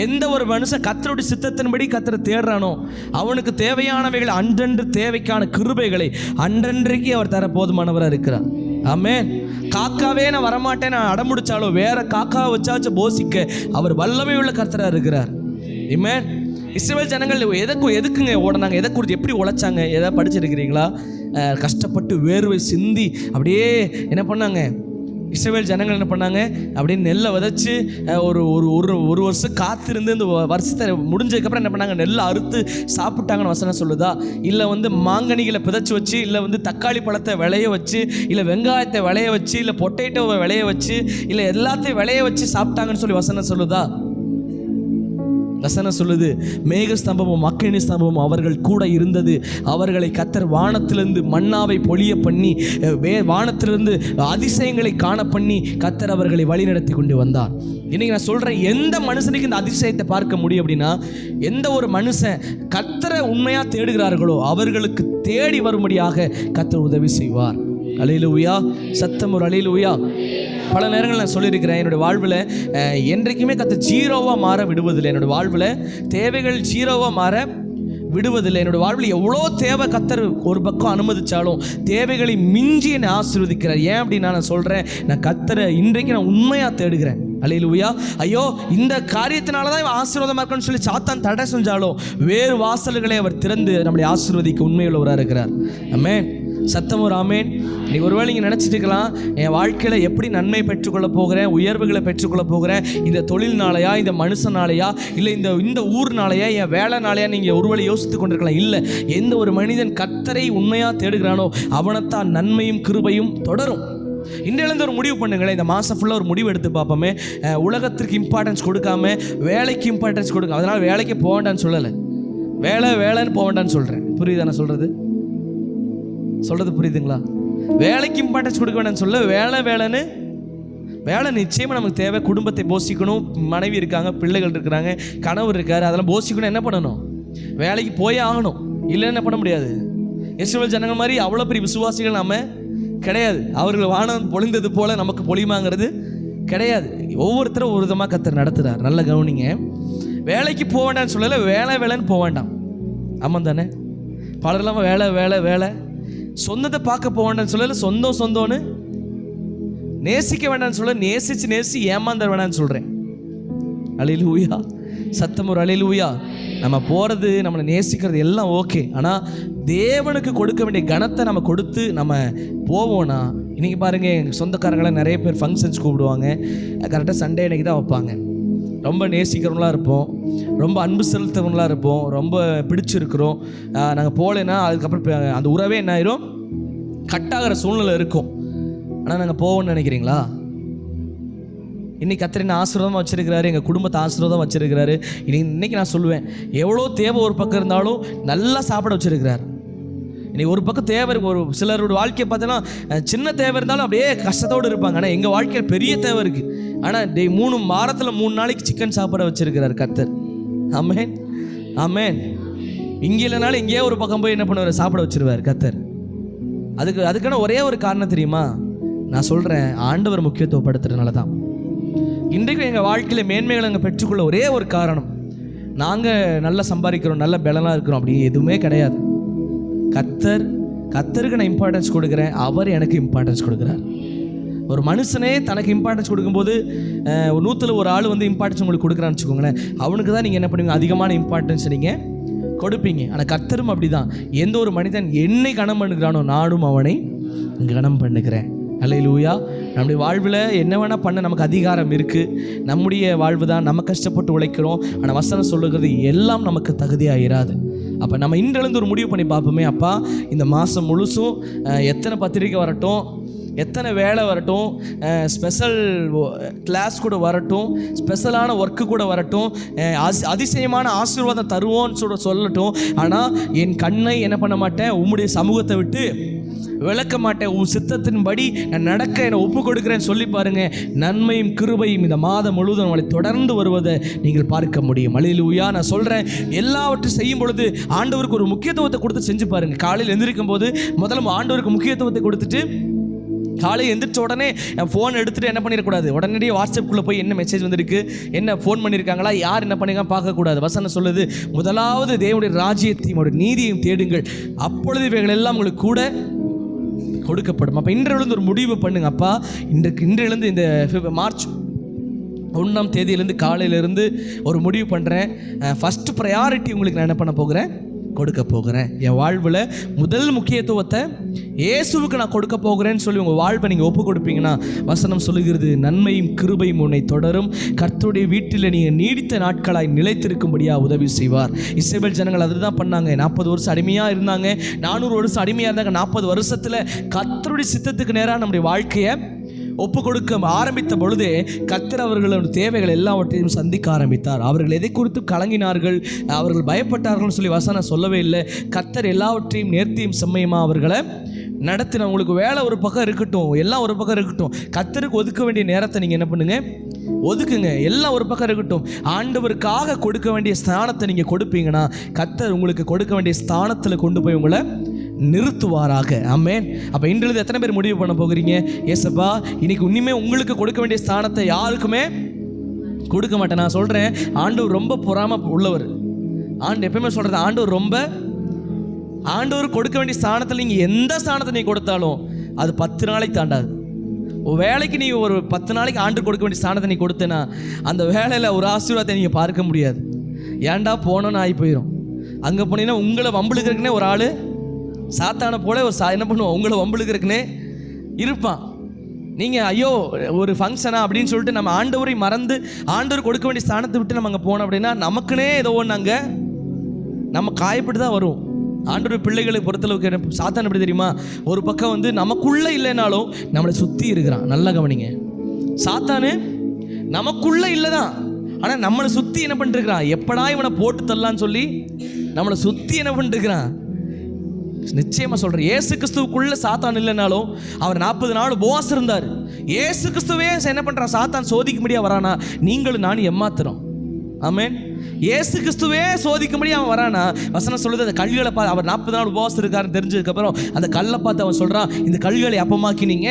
எந்த ஒரு மனுஷன் கர்த்தருடைய சித்தத்தின்படி கர்த்தரை தேடுறானோ அவனுக்கு தேவையானவைகள் அன்றன்று தேவைக்கான கிருபைகளை அன்றன்றைக்கு அவர் தர போதுமானவராக இருக்கிறார். ஆமென். காக்காவே நான் வரமாட்டேன் நான் அடமுடிச்சாலும் வேற காக்காவை வச்சாச்சும் போசிக்க அவர் வல்லமை உள்ள கர்த்தராக இருக்கிறார். ஆமென். இஸ்ரவேல் ஜனங்கள் எதுக்குங்க ஓடினாங்க? எதை குறித்து எப்படி உழைச்சாங்க? எதை படிச்சிருக்கிறீங்களா? கஷ்டப்பட்டு வேர்வை சிந்தி அப்படியே என்ன பண்ணாங்க? இஸ்ரவேல் ஜனங்கள் என்ன பண்ணாங்க? அப்படியே நெல்லை விதைச்சு ஒரு ஒரு ஒரு வருஷம் காத்திருந்து இந்த வருஷத்தை முடிஞ்சதுக்கப்புறம் என்ன பண்ணாங்க? நெல்லை அறுத்து சாப்பிட்டாங்கன்னு வசனம் சொல்லுதா? இல்லை மாங்கனிகளை பிதைச்சி வச்சு, இல்லை தக்காளி பழத்தை விளைய வச்சு, இல்லை வெங்காயத்தை விளைய வச்சு, இல்லை பொட்டேட்டோவை விளைய வச்சு, இல்லை எல்லாத்தையும் விளைய வச்சு சாப்பிட்டாங்கன்னு சொல்லி வசனம் சொல்லுதா? வசனம் சொல்லுது, மேக ஸ்தம்பமும் அக்கினி ஸ்தம்பமும் அவர்கள் கூட இருந்தது. அவர்களை கர்த்தர் வானத்திலிருந்து மன்னாவை பொழிய பண்ணி வானத்திலிருந்து அதிசயங்களை காண பண்ணி கர்த்தர் அவர்களை வழிநடத்தி கொண்டு வந்தார். இன்னைக்கு நான் சொல்றேன், எந்த மனுஷனுக்கு இந்த அதிசயத்தை பார்க்க முடியும் அப்படின்னா, எந்த ஒரு மனுஷன் கர்த்தரை உண்மையா தேடுகிறார்களோ அவர்களுக்கு தேடி வரும்படியாக கர்த்தர் உதவி செய்வார். அல்லேலூயா. சத்தம் ஒரு அல்லேலூயா. பல நேரங்கள் நான் சொல்லியிருக்கிறேன், என்னுடைய வாழ்வில் என்றைக்குமே கர்த்தர் ஜீரோவாக மாற விடுவதில்லை. என்னோடய வாழ்வில் தேவைகள் ஜீரோவாக மாற விடுவதில்லை. என்னோடய வாழ்வில் எவ்வளோ தேவை கர்த்தர் ஒரு பக்கம் அனுமதித்தாலும் தேவைகளை மிஞ்சி என்னை ஆசீர்வதிக்கிறார். ஏன் அப்படின்னு நான் சொல்கிறேன், நான் கர்த்தரை இன்றைக்கு நான் உண்மையாக தேடுகிறேன். அல்லேலூயா. ஐயோ இந்த காரியத்தினால தான் இவன் ஆசீர்வாதமாக இருக்குன்னு சொல்லி சாத்தான் தடை செஞ்சாலும் வேறு வாசல்களை அவர் திறந்து நம்முடைய ஆசீர்வதிக்க உண்மையுள்ளவராக இருக்கிறார். ஆமென். சத்தம் ஒரு ஆமேன். இன்னைக்கு ஒருவேளை நீங்கள் நினச்சிட்டு இருக்கலாம், என் வாழ்க்கையில் எப்படி நன்மை பெற்றுக்கொள்ள போகிறேன், உயர்வுகளை பெற்றுக்கொள்ள போகிறேன், இந்த தொழில்னாலையா, இந்த மனுஷனாலையா, இல்லை இந்த ஊர்னாலையா, என் வேலைனாலையா, நீங்கள் ஒருவேளை யோசித்து கொண்டிருக்கலாம். இல்லை, எந்த ஒரு மனிதன் கர்த்தரை உண்மையாக தேடுகிறானோ அவனைத்தான் நன்மையும் கிருபையும் தொடரும். இன்றையிலேருந்து ஒரு முடிவு பண்ணுங்களேன். இந்த மாதம் ஃபுல்லாக ஒரு முடிவு எடுத்து பார்ப்போமே. உலகத்திற்கு இம்பார்ட்டன்ஸ் கொடுக்காம வேலைக்கு இம்பார்ட்டன்ஸ் கொடுக்க. அதனால் வேலைக்கு போக வேண்டான்னு சொல்லலை, வேலைன்னு போக வேண்டான்னு சொல்கிறேன். புரியுதா நான் சொல்கிறது புரியுதுங்களா? வேலைக்கு இம்பார்ட்டன்ஸ் கொடுக்க வேண்டாம்னு சொல்ல, வேலை நிச்சயமாக நமக்கு தேவை. குடும்பத்தை போஷிக்கணும், மனைவி இருக்காங்க, பிள்ளைகள் இருக்கிறாங்க, கணவர் இருக்கார், அதெல்லாம் போஷிக்கணும். என்ன பண்ணணும்? வேலைக்கு போயே ஆகணும். இல்லைன்னு என்ன பண்ண முடியாது. இஸ்ரவேல் ஜனங்கள் மாதிரி அவ்வளோ பெரிய விசுவாசிகள் நம்ம கிடையாது. அவர்கள் வானம் பொழிந்தது போல நமக்கு பொழியுமாங்கிறது கிடையாது. ஒவ்வொருத்தரும் ஒரு விதமாக கர்த்தர் நடத்துகிறார். நல்ல கவனிங்க. வேலைக்கு போக வேண்டாம்னு சொல்லலை, வேலைன்னு போக வேண்டாம். ஆமாம் தானே? பலர் இல்லாமல் வேலை. சொந்தத்தை பார்க்க போக வேண்டாம்னு சொல்லலை, சொந்தம்னு நேசிக்க வேண்டாம்னு சொல்ல, நேசிச்சு ஏமாந்தர வேண்டாம்னு சொல்கிறேன். அல்லேலூயா. சத்தம் ஒரு அல்லேலூயா. நம்ம போகிறது, நம்மளை நேசிக்கிறது எல்லாம் ஓகே. ஆனால் தேவனுக்கு கொடுக்க வேண்டிய கனத்தை நம்ம கொடுத்து நம்ம போவோம்னா, இன்றைக்கி பாருங்கள், எங்கள் சொந்தக்காரங்களாம் நிறைய பேர் ஃபங்க்ஷன்ஸ் கூப்பிடுவாங்க. கரெக்டாக சண்டே அன்றைக்கி தான் வைப்பாங்க. ரொம்ப நேசிக்கிறவங்களாக இருப்போம், ரொம்ப அன்பு செலுத்தவங்களாக இருப்போம், ரொம்ப பிடிச்சிருக்கிறோம். நாங்கள் போகலைன்னா அதுக்கப்புறம் அந்த உறவே என்ன ஆயிரும், கட்டாகிற சூழ்நிலை இருக்கும். ஆனால் நாங்கள் போவோம்னு நினைக்கிறீங்களா? இன்றைக்கி கர்த்தர் என்ன ஆசீர்வாதமாக வச்சுருக்கிறாரு, எங்கள் குடும்பத்தை ஆசீர்வாதம் வச்சுருக்கிறாரு. இன்றைக்கி நான் சொல்லுவேன், எவ்வளோ தேவை ஒரு பக்கம் இருந்தாலும் நல்லா சாப்பிட வச்சுருக்கிறார். இன்றைக்கி ஒரு பக்கம் தேவை இருக்குது. ஒரு சிலரோட வாழ்க்கையை பார்த்தோன்னா சின்ன தேவை இருந்தாலும் அப்படியே கஷ்டத்தோடு இருப்பாங்க. ஆனால் எங்கள் வாழ்க்கையில் பெரிய தேவை இருக்குது. ஆனால் வாரத்தில் 3 நாளைக்கு சிக்கன் சாப்பிட வச்சுருக்கிறார் கர்த்தர். ஆமென், ஆமென். இங்கே இல்லைனாலும் இங்கேயே ஒரு பக்கம் போய் என்ன பண்ணுவார், சாப்பிட வச்சுருவார் கர்த்தர். அதுக்கான ஒரே ஒரு காரணம் தெரியுமா? நான் சொல்கிறேன், ஆண்டவர் முக்கியத்துவப்படுத்துறதுனால தான். இன்றைக்கு எங்கள் வாழ்க்கையில் மேன்மைகளை நாங்கள் பெற்றுக்கொள்ள ஒரே ஒரு காரணம், நாங்கள் நல்லா சம்பாதிக்கிறோம், நல்ல பலனாக இருக்கிறோம், அப்படி எதுவுமே கிடையாது. கர்த்தருக்கு நான் இம்பார்ட்டன்ஸ் கொடுக்குறேன், அவர் எனக்கு இம்பார்ட்டன்ஸ் கொடுக்குறார். ஒரு மனுஷனே தனக்கு இம்பார்ட்டன்ஸ் கொடுக்கும்போது 100ல் ஒரு ஆள் இம்பார்ட்டன்ஸ் உங்களுக்கு கொடுக்குறான்னு வச்சுக்கோங்களேன், அவனுக்கு தான் நீங்கள் என்ன பண்ணுவீங்க, அதிகமான இம்பார்ட்டன்ஸ் நீங்கள் கொடுப்பீங்க. ஆனால் கர்த்தரும் அப்படி தான். எந்த ஒரு மனிதன் என்னை கனம் பண்ணுகிறானோ நானும் அவனை கனம் பண்ணுகிறேன். அல்லேலூயா. நம்முடைய வாழ்வில் என்ன வேணால் பண்ண நமக்கு அதிகாரம் இருக்குது. நம்முடைய வாழ்வு தான், நம்ம கஷ்டப்பட்டு உழைக்கிறோம். ஆனால் வசனம் சொல்லுகிறது எல்லாம் நமக்கு தகுதியாயிராது. அப்போ நம்ம இன்றெழுந்து ஒரு முடிவு பண்ணி பார்ப்போமே, அப்பா இந்த மாதம் முழுசும் எத்தனை பத்திரிக்கை வரட்டும், எத்தனை வேலை வரட்டும், ஸ்பெஷல் கிளாஸ் கூட வரட்டும், ஸ்பெஷலான ஒர்க்கு கூட வரட்டும், அதிசயமான ஆசீர்வாதம் தருவோன்னு சொல்லட்டும், ஆனால் என் கண்ணை என்ன பண்ண மாட்டேன், உம்முடைய சமூகத்தை விட்டு விளக்க மாட்டேன். உன் சித்தத்தின்படி நான் நடக்க என்னை ஒப்பு கொடுக்குறேன்னு சொல்லி பாருங்க. நன்மையும் கிருபையும் இந்த மாதம் முழுவதும் நம்மளை தொடர்ந்து வருவதை நீங்கள் பார்க்க முடியும். அல்லேலூயா. நான் சொல்கிறேன், எல்லாவற்றையும் செய்யும் பொழுது ஆண்டவருக்கு ஒரு முக்கியத்துவத்தை கொடுத்து செஞ்சு பாருங்க. காலையில் எந்திரிக்கும் போது முதல்ல ஆண்டவருக்கு முக்கியத்துவத்தை கொடுத்துட்டு, காலையில் எந்திரிச்ச உடனே ஃபோன் எடுத்துகிட்டு என்ன பண்ணிடக்கூடாது, உடனடியே வாட்ஸ்அப்புக்குள்ளே போய் என்ன மெசேஜ் வந்திருக்கு, என்ன ஃபோன் பண்ணியிருக்காங்களா, யார் என்ன பண்ணியிருக்காங்க பார்க்கக்கூடாது. வசனம் சொல்லுது, முதலாவது தேவனுடைய ராஜ்யத்தையும் அவருடைய நீதியையும் தேடுங்கள், அப்பொழுது இவைகள் எல்லாம் உங்களுக்கு கூட கொடுக்கப்படும். அப்போ இன்றிலிருந்து ஒரு முடிவு பண்ணுங்க. அப்பா இன்றிலிருந்து இந்த மார்ச் 1ஆம் தேதியிலேருந்து காலையிலேருந்து ஒரு முடிவு பண்ணுறேன். ஃபஸ்ட்டு ப்ரையாரிட்டி உங்களுக்கு நான் என்ன பண்ண போகிறேன், கொடுக்க போகிறேன். என் வாழ்வில் முதல் முக்கியத்துவத்தை இயேசுவுக்கு நான் கொடுக்க போகிறேன்னு சொல்லி உங்கள் வாழ்வை நீங்கள் ஒப்பு கொடுப்பீங்கன்னா, வசனம் சொல்லுகிறது, நன்மையும் கிருபையும் உன்னை தொடரும், கர்த்தருடைய வீட்டில் நீங்கள் நீடித்த நாட்களாய் நிலைத்திருக்கும்படியாக உதவி செய்வார். இஸ்ரவேல் ஜனங்கள் அதுதான் பண்ணாங்க. 40 வருஷம் அடிமையாக இருந்தாங்க, 400 வருஷம் அடிமையாக இருந்தாங்க. 40 வருஷத்தில் கர்த்தருடைய சித்தத்துக்கு நேராக நம்முடைய வாழ்க்கையை ஒப்பு கொடுக்க ஆரம்பித்த பொழுதே கர்த்தர் அவர்களுடைய தேவைகள் எல்லாவற்றையும் சந்திக்க ஆரம்பித்தார். அவர்கள் எதை குறித்து கலங்கினார்கள், அவர்கள் பயப்பட்டார்கள் சொல்லி வசனம் சொல்லவே இல்லை. கர்த்தர் எல்லாவற்றையும் நேர்த்தியும் செம்மையுமா அவர்களை நடத்தின. உங்களுக்கு வேலை ஒரு பக்கம் இருக்கட்டும், எல்லாம் ஒரு பக்கம் இருக்கட்டும், கர்த்தருக்கு ஒதுக்க வேண்டிய நேரத்தை நீங்கள் என்ன பண்ணுங்க, ஒதுக்குங்க. எல்லாம் ஒரு பக்கம் இருக்கட்டும். ஆண்டவருக்காக கொடுக்க வேண்டிய ஸ்தானத்தை நீங்கள் கொடுப்பீங்கன்னா, கர்த்தர் உங்களுக்கு கொடுக்க வேண்டிய ஸ்தானத்தில் கொண்டு போய் உங்களை நிறுத்துவாராக. ஆமென். அப்போ இன்றிலிருந்து எத்தனை பேர் முடிவு பண்ண போகிறீங்க, ஏசப்பா இன்னைக்கு உண்மையுமே உங்களுக்கு கொடுக்க வேண்டிய ஸ்தானத்தை யாருக்குமே கொடுக்க மாட்டேன். நான் சொல்கிறேன், ஆண்டவர் ரொம்ப பொறாமை உள்ளவர். எப்பயுமே சொல்கிறது, ஆண்டவர் கொடுக்க வேண்டிய ஸ்தானத்தில் நீங்கள் எந்த ஸ்தானத்தை நீங்கள் கொடுத்தாலும் அது 10 நாளைக்கு தாண்டாது. வேலைக்கு நீ ஒரு 10 நாளைக்கு ஆண்டு கொடுக்க வேண்டிய ஸ்தானத்தை நீ கொடுத்தேன்னா அந்த வேலையில் ஒரு ஆசீர்வாதத்தை நீங்கள் பார்க்க முடியாது. ஏன்டா போனோன்னு ஆகி போயிடும். அங்கே போனீங்கன்னா உங்களை வம்புழுக்கிறதுக்குனே ஒரு ஆள் சாத்தானை போல ஒரு என்ன பண்ணுவோம், உங்களை வம்புழுக்கிறதுக்குனே இருப்பான். நீங்கள் ஐயோ ஒரு ஃபங்க்ஷனா அப்படின்னு சொல்லிட்டு நம்ம ஆண்டவரை மறந்து ஆண்டவர் கொடுக்க வேண்டிய ஸ்தானத்தை விட்டு நம்ம அங்கே போனோம் அப்படின்னா நமக்குன்னே ஏதோ ஒன்று அங்கே நம்ம காயப்பட்டு தான் வரும். ஆண்டவர் பிள்ளைகளை பொறுத்தளவுக்கு சாத்தான் எப்படி தெரியுமா, ஒரு பக்கம் வந்து நமக்குள்ளே இல்லைனாலும் நம்மளை சுற்றி இருக்கிறான். நல்லா கவனிங்க, சாத்தானு நமக்குள்ளே இல்லை தான், ஆனால் நம்மளை சுற்றி என்ன பண்ணிருக்கிறான், எப்படா இவனை போட்டு தரலான்னு சொல்லி நம்மளை சுற்றி என்ன பண்ணிருக்கிறான். நிச்சயமா சொல்றேன், இயேசு கிறிஸ்துவுக்குள்ள சாத்தான் இல்லைனாலும் அவர் 40 நாள் உபவாசம் இருந்தார். இயேசு கிறிஸ்துவே என்ன பண்றான், சாத்தான் சோதிக்கும்படியா வரானா, நீங்களும் நானும் ஏமாத்துறோம். ஆமென். இயேசு கிறிஸ்துவே சோதிக்கும்படி அவன் வரானா, வசனம் சொல்லுது, அந்த கல்களை பார்த்து அவர் 40 நாள் உபவாசம் இருக்காருன்னு தெரிஞ்சதுக்கப்புறம் அந்த கல்லை பார்த்து அவன் சொல்றான், இந்த கல்களை அப்பமாக்கி நீங்க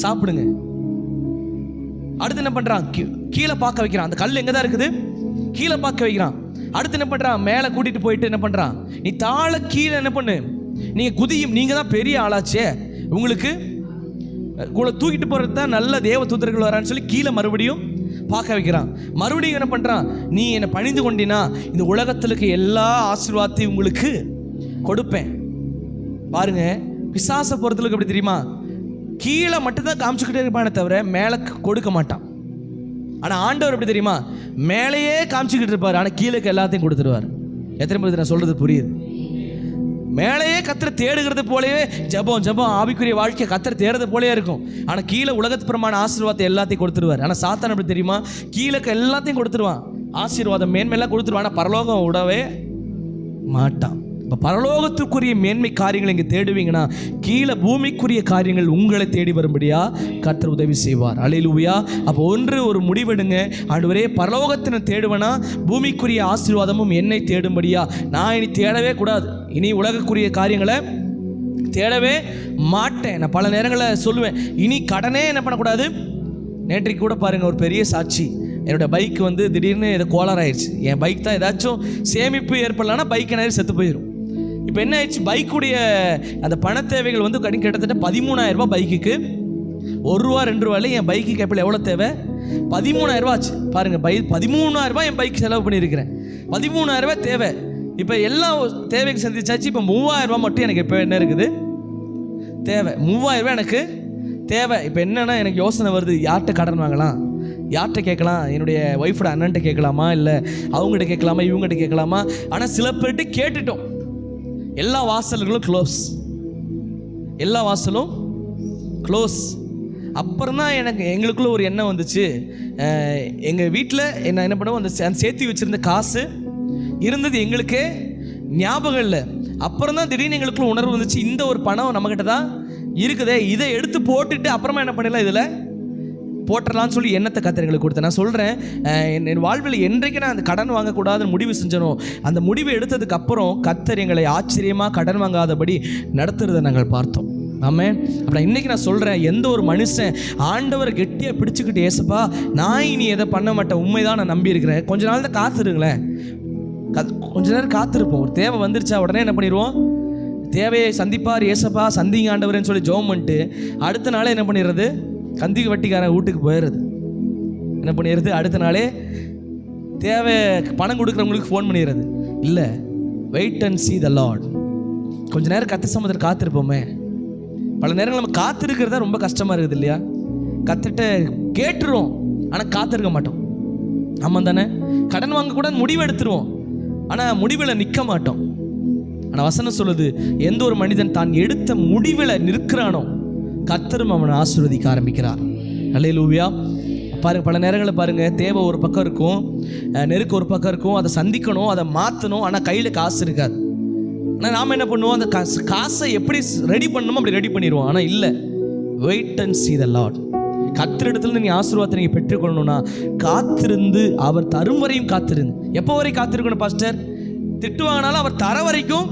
சாப்பிடுங்க. அடுத்து என்ன பண்றான், கீழே பார்க்க வைக்கிறான். அந்த கல் எங்க தான் இருக்குது, கீழே பார்க்க வைக்கிறான். அடுத்து என்ன பண்றான், மேலே கூட்டிட்டு போயிட்டு என்ன பண்றான், நீ தாழ கீழே என்ன பண்ணு, நீங்க குதியும், நீங்க தான் பெரிய ஆளாச்சே, உங்களுக்கு தூக்கிட்டு போறது தான் நல்ல தேவ தூதர்கள் வரான்னு சொல்லி கீழே மறுபடியும் பார்க்க வைக்கிறான். மறுபடியும் என்ன பண்றான், நீ என்னை பணிந்து கொண்டினா இந்த உலகத்தில் இருக்க எல்லா ஆசீர்வாதத்தையும் உங்களுக்கு கொடுப்பேன். பாருங்க, பிசாசை பொறுத்தளவுக்கு எப்படி தெரியுமா, கீழே மட்டும்தான் காமிச்சுக்கிட்டே இருப்பானே தவிர மேலே கொடுக்க மாட்டான். ஆனால் ஆண்டவர் எப்படி தெரியுமா, மேலேயே காமிச்சுக்கிட்டு இருப்பார், ஆனால் கீழே எல்லாத்தையும் கொடுத்துருவார். எத்தனை பேருக்கு நான் சொல்றது புரியுது? மேலேயே கத்தரை தேடுகிறது போலவே ஜபம் ஆவிக்குரிய வாழ்க்கை கத்தரை தேடுறது போலயே இருக்கும். ஆனால் கீழே உலகத்துப்புறமான ஆசீர்வாதத்தை எல்லாத்தையும் கொடுத்துருவார். ஆனால் சாத்தான் எப்படி தெரியுமா, கீழே எல்லாத்தையும் கொடுத்துருவான், ஆசீர்வாதம் மேன்மையெல்லாம் கொடுத்துருவான், ஆனால் பரலோகம் விடவே மாட்டான். இப்போ பரலோகத்துக்குரிய மேன்மை காரியங்கள் இங்கே தேடுவீங்கன்னா கீழே பூமிக்குரிய காரியங்கள் உங்களை தேடி வரும்படியா கர்த்தர் உதவி செய்வார். அல்லேலூயா. அப்போ ஒரு முடிவெடுங்க, ஆண்டவரே பரலோகத்தினை தேடுவேனா, பூமிக்குரிய ஆசீர்வாதமும் என்னை தேடும்படியா. நான் இனி தேடவே கூடாது, இனி உலகக்குரிய காரியங்களை தேடவே மாட்டேன். நான் பல நேரங்களில் சொல்லுவேன், இனி கடனே என்ன பண்ணக்கூடாது. நேற்றைக்கு கூட பாருங்கள், ஒரு பெரிய சாட்சி, என்னோடய பைக் வந்து திடீர்னு ஏதோ கோளாறு ஆயிடுச்சு. என் பைக் தான் ஏதாச்சும் சேமிப்பு ஏற்படலான்னா பைக் நேரம் செத்து போயிடும். இப்போ என்ன ஆயிடுச்சு, பைக்குடைய அந்த பண தேவைகள் வந்து கிட்டத்தட்ட 13,000 ரூபாய் பைக்குக்கு. 1 ரூபா 2 ரூபாயில் என் பைக்கு கேப்பில் எவ்வளோ தேவை, 13,000 ரூபா ஆச்சு. பாருங்கள், 13,000 ரூபாய் என் பைக் செலவு பண்ணியிருக்கிறேன், 13,000 ரூபாய் தேவை. இப்போ எல்லா தேவைக்கு சந்திச்சாச்சு. இப்போ 3,000 ரூபாய் மட்டும் எனக்கு இப்போ என்ன இருக்குது, தேவை, 3000 ரூபாய் எனக்கு தேவை. இப்போ என்னென்னா எனக்கு யோசனை வருது, யார்கிட்ட கடன் வாங்கலாம், யார்கிட்ட கேட்கலாம், என்னுடைய ஒய்ஃபோட அண்ணன்ட்ட கேட்கலாமா, இல்லை அவங்ககிட்ட கேட்கலாமா, இவங்ககிட்ட கேட்கலாமா. ஆனால் சில பேர்கிட்ட கேட்டுட்டோம், எல்லா வாசல்களும் க்ளோஸ், எல்லா வாசலும் க்ளோஸ். அப்புறம் தான் எங்களுக்குள்ள ஒரு எண்ணம் வந்துச்சு. எங்கள் வீட்டில் என்ன பண்ணுவோம், அந்த சேர்த்து வச்சுருந்த காசு இருந்தது எங்களுக்கே ஞாபகம் இல்லை. அப்புறம் தான் திடீர்னு எங்களுக்குள்ள உணர்வு வந்துச்சு, இந்த ஒரு பணம் நம்மக்கிட்ட தான் இருக்குதே, இதை எடுத்து போட்டுட்டு அப்புறமா என்ன பண்ணிடலாம், இதில் போட்டுடலான்னு சொல்லி எண்ணத்தை கர்த்தர் எங்களுக்கு கொடுத்தேன். நான் சொல்கிறேன், என் வாழ்வில் என்றைக்கு நான் அந்த கடன் வாங்கக்கூடாதுன்னு முடிவு செஞ்சனோ, அந்த முடிவை எடுத்ததுக்கு அப்புறம் கர்த்தர் எங்களை ஆச்சரியமாக கடன் வாங்காதபடி நடத்துறதை நாங்கள் பார்த்தோம். ஆமென். அப்போ இன்றைக்கி நான் சொல்கிறேன், எந்த ஒரு மனுஷன் ஆண்டவரை கெட்டியாக பிடிச்சிக்கிட்டு, ஏசப்பா நான் இனி எதை பண்ண மாட்டேன், உண்மைதான் நான் நம்பியிருக்கிறேன், கொஞ்ச நாள் தான் காத்துருங்களேன், கொஞ்ச நேரம் காத்திருப்போம். ஒரு தேவை வந்துருச்சா உடனே என்ன பண்ணிடுவோம், தேவையை சந்திப்பார் ஏசப்பா சந்திங்க ஆண்டவரேன்னு சொல்லி ஜெபம் பண்ணிட்டு அடுத்த நாளே என்ன பண்ணிடுறது, கந்திக்கு வட்டிக்காரன் வீட்டுக்கு போயிடுறது. என்ன பண்ணிடுறது, அடுத்த நாளே தேவை பணம் கொடுக்குறவங்களுக்கு ஃபோன் பண்ணிடுறது. இல்லை, wait and see the Lord. கொஞ்ச நேரம் கத்த சமூகத்தில் காத்திருப்போமே. பல நேரங்கள் நம்ம காத்திருக்கிறதா ரொம்ப கஷ்டமாக இருக்குது இல்லையா. கத்திட்ட கேட்டுருவோம், ஆனால் காத்திருக்க மாட்டோம். ஆமாம் தானே. கடன் வாங்கக்கூட முடிவு எடுத்துருவோம், ஆனால் முடிவில் நிற்க மாட்டோம். ஆனால் வசனம் சொல்லுது, எந்த ஒரு மனிதன் தான் எடுத்த முடிவில் நிற்கிறானோ கர்த்தரும் அவனை ஆசீர்வதிக்க ஆரம்பிக்கிறார். அல்லேலூயா. பாருங்கள், பல நேரங்களில் பாருங்கள், தேவை ஒரு பக்கம் இருக்கும், நெருக்க ஒரு பக்கம் இருக்கும், அதை சந்திக்கணும், அதை மாற்றணும், ஆனால் கையில் காசு இருக்காது. ஆனால் நாம் என்ன பண்ணுவோம், அந்த காசை எப்படி ரெடி பண்ணணுமோ அப்படி ரெடி பண்ணிடுவோம். ஆனால் இல்லை, wait and see the Lord. கர்த்தரிடத்துல நீ ஆசீர்வாதத்தை நீங்கள் பெற்றுக்கொள்ளணும்னா காத்திருந்து அவர் தரும் வரையும் காத்திருந்து. எப்போ வரை காத்திருக்கணும் பாஸ்டர்? திட்டு வாங்கினாலும் அவர் தர வரைக்கும்.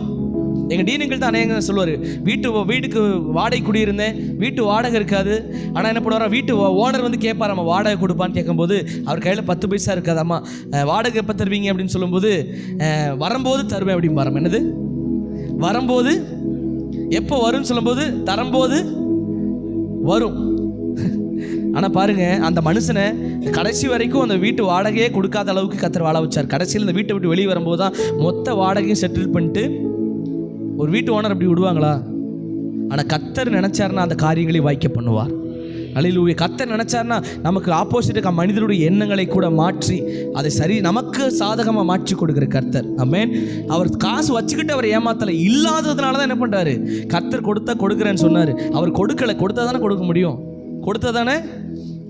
எங்கள் டீனுங்கள் தான் அநேக சொல்லுவார், வீட்டுக்கு வாடகை குடியிருந்தேன், வீட்டு வாடகை இருக்காது, ஆனால் என்ன பண்ணுவார், வீட்டு ஓனர் வந்து கேட்பாராம்மா வாடகை கொடுப்பான்னு கேட்கும்போது அவர் கையில் 10 பைசா இருக்காதாம்மா, வாடகை எப்போ தருவீங்க அப்படின்னு சொல்லும்போது வரும்போது தருவேன் அப்படின்னு பாருங்க. என்னது வரும்போது, எப்போ வரும்னு சொல்லும்போது தரும்போது வரும். ஆனால் பாருங்க, அந்த மனுஷனை கடைசி வரைக்கும் அந்த வீட்டு வாடகையே கொடுக்காத அளவுக்கு கர்த்தர் வாழ வச்சார். கடைசியில் இந்த வீட்டை விட்டு வெளியே வரும்போது தான் மொத்த வாடகையும் செட்டில் பண்ணிட்டு, ஒரு வீட்டு ஓனர் அப்படி விடுவாங்களா? ஆனால் கர்த்தர் நினைச்சாருன்னா அந்த காரியங்களை வாய்க்க பண்ணுவார். அல்லேலூயா. கர்த்தர் நினைச்சாருன்னா நமக்கு ஆப்போசிட்டுக்கு மனிதனுடைய எண்ணங்களை கூட மாற்றி அதை சரி நமக்கு சாதகமாக மாற்றி கொடுக்குற கர்த்தர். ஆமென். அவர் காசு வச்சுக்கிட்டு அவர் ஏமாத்தலை, இல்லாததுனால தான் என்ன பண்ணுறாரு, கர்த்தர் கொடுத்தா கொடுக்குறேன்னு சொன்னார். அவர் கொடுக்கலை, கொடுத்தா தானே கொடுக்க முடியும், கொடுத்தா தானே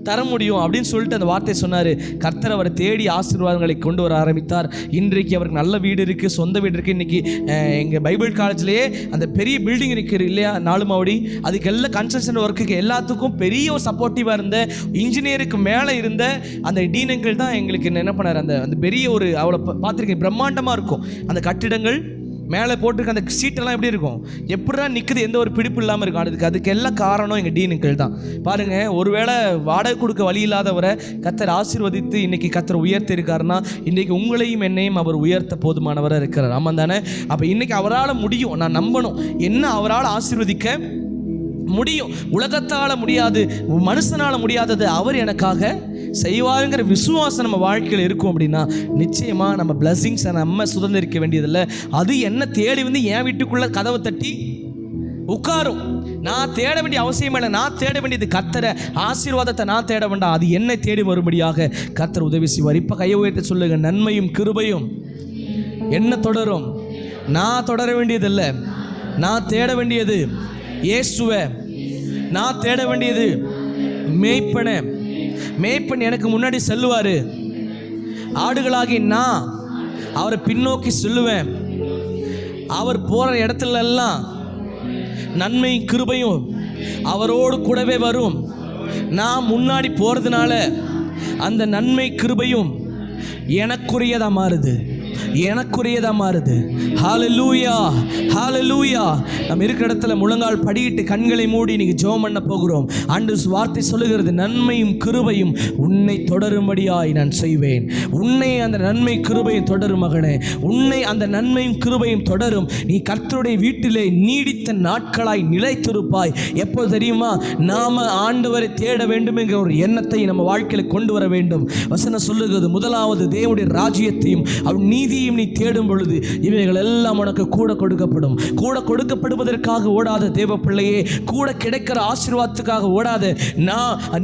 தர முடியும் அப்படின்னு சொல்லிட்டு அந்த வார்த்தை சொன்னார். கர்த்தர் அவரை தேடி ஆசீர்வாதங்களை கொண்டு வர ஆரம்பித்தார். இன்றைக்கு அவருக்கு நல்ல வீடு இருக்குது, சொந்த வீடு இருக்குது. இன்றைக்கி எங்கள் பைபிள் காலேஜ்லேயே அந்த பெரிய பில்டிங் இருக்குது இல்லையா, 4 மாடி, அதுக்கு எல்லாம் கன்ஸ்ட்ரக்ஷன் ஒர்க்குக்கு எல்லாத்துக்கும் பெரிய ஒரு சப்போர்ட்டிவாக இருந்த, இன்ஜினியருக்கு மேலே இருந்த அந்த டீனங்கள் தான் எங்களுக்கு என்ன பண்ணார், அந்த பெரிய ஒரு அவளை பார்த்துருக்கேன், பிரம்மாண்டமாக இருக்கும் அந்த கட்டிடங்கள். மேலே போட்டிருக்க அந்த சீட்டெல்லாம் எப்படி இருக்கும், எப்படிதான் நிற்குது, எந்த ஒரு பிடிப்பு இல்லாமல் இருக்கும். அதுக்கு எல்லாம் காரணம் எங்கள் டீனுக்கள் தான். பாருங்கள், ஒருவேளை வாடகை கொடுக்க வழி இல்லாதவரை கர்த்தர் ஆசீர்வதித்து இன்றைக்கி கர்த்தர் உயர்த்தி இருக்காருன்னா, இன்றைக்கி உங்களையும் என்னையும் அவர் உயர்த்த போதுமானவராக இருக்கிறார். ஆமாம் தானே. அப்போ இன்றைக்கி அவரால் முடியும், நான் நம்பணும். என்ன அவரால் ஆசீர்வதிக்க முடியும், உலகத்தால் முடியாது, மனுஷனால் முடியாதது அவர் எனக்காக செய்வாருங்கிற விசுவாசம் நம்ம வாழ்க்கையில் இருக்கும் அப்படின்னா நிச்சயமாக நம்ம பிளஸிங்ஸை நம்ம சுதந்திரிக்க வேண்டியதில்லை. அது என்ன தேடி வந்து என் வீட்டுக்குள்ளே கதவை தட்டி உட்காரும். நான் தேட வேண்டிய அவசியம் இல்லை, நான் தேட வேண்டியது கர்த்தரை, ஆசீர்வாதத்தை நான் தேட வேண்டாம், அது என்னை தேடி வரும்படியாக கர்த்தர் உதவி செய்வார். இப்போ கையை உயர்த்தி சொல்லுங்க, நன்மையும் கிருபையும் என்ன தொடரும். நான் தொடர வேண்டியதில்லை, நான் தேட வேண்டியது இயேசுவை, நான் தேட வேண்டியது மேய்ப்பனை. மேய்ப்பன் எனக்கு முன்னாடி செல்லுவார், ஆடுகளாகி நான் அவரை பின்னோக்கி செல்லுவேன். அவர் போகிற இடத்துல எல்லாம் நன்மையும் கிருபையும் அவரோடு கூடவே வரும். நான் முன்னாடி போகிறதுனால அந்த நன்மை கிருபையும் எனக்குரியதாக மாறுது, எனக்குரியதாக மாறுது. ஹல்லேலூயா, ஹல்லேலூயா. நம்ம இருக்கிற இடத்துல முழங்கால் படியிட்டு கண்களை மூடி இன்னைக்கு ஜெபம் பண்ண போகிறோம். ஆண்டவர் வார்த்தை சொல்லுகிறது, நன்மையும் கிருபையும் உன்னை தொடரும்படியாய் நான் செய்வேன். உன்னை அந்த நன்மை கிருபையும் தொடரும் மகனே, உன்னை அந்த நன்மையும் கிருபையும் தொடரும். நீ கர்த்தருடைய வீட்டிலே நீடித்த நாட்களாய் நிலைத்திருப்பாய். எப்போ தெரியுமா, நாம ஆண்டவரை தேட வேண்டும் என்கிற ஒரு எண்ணத்தை நம்ம வாழ்க்கையில் கொண்டு வர வேண்டும். வசனம் சொல்லுகிறது, முதலாவது தேவனுடைய ராஜ்யத்தையும் அவன் நீதியையும் நீ தேடும் பொழுது இவைகள் எல்லாம் உனக்கு கூட கொடுக்கப்படும். கூட கொடுக்கப்படுவதற்காக ஓடாத தேவ பிள்ளையே, கூட கிடைக்கிற ஆசீர்வாதத்துக்காக ஓடாத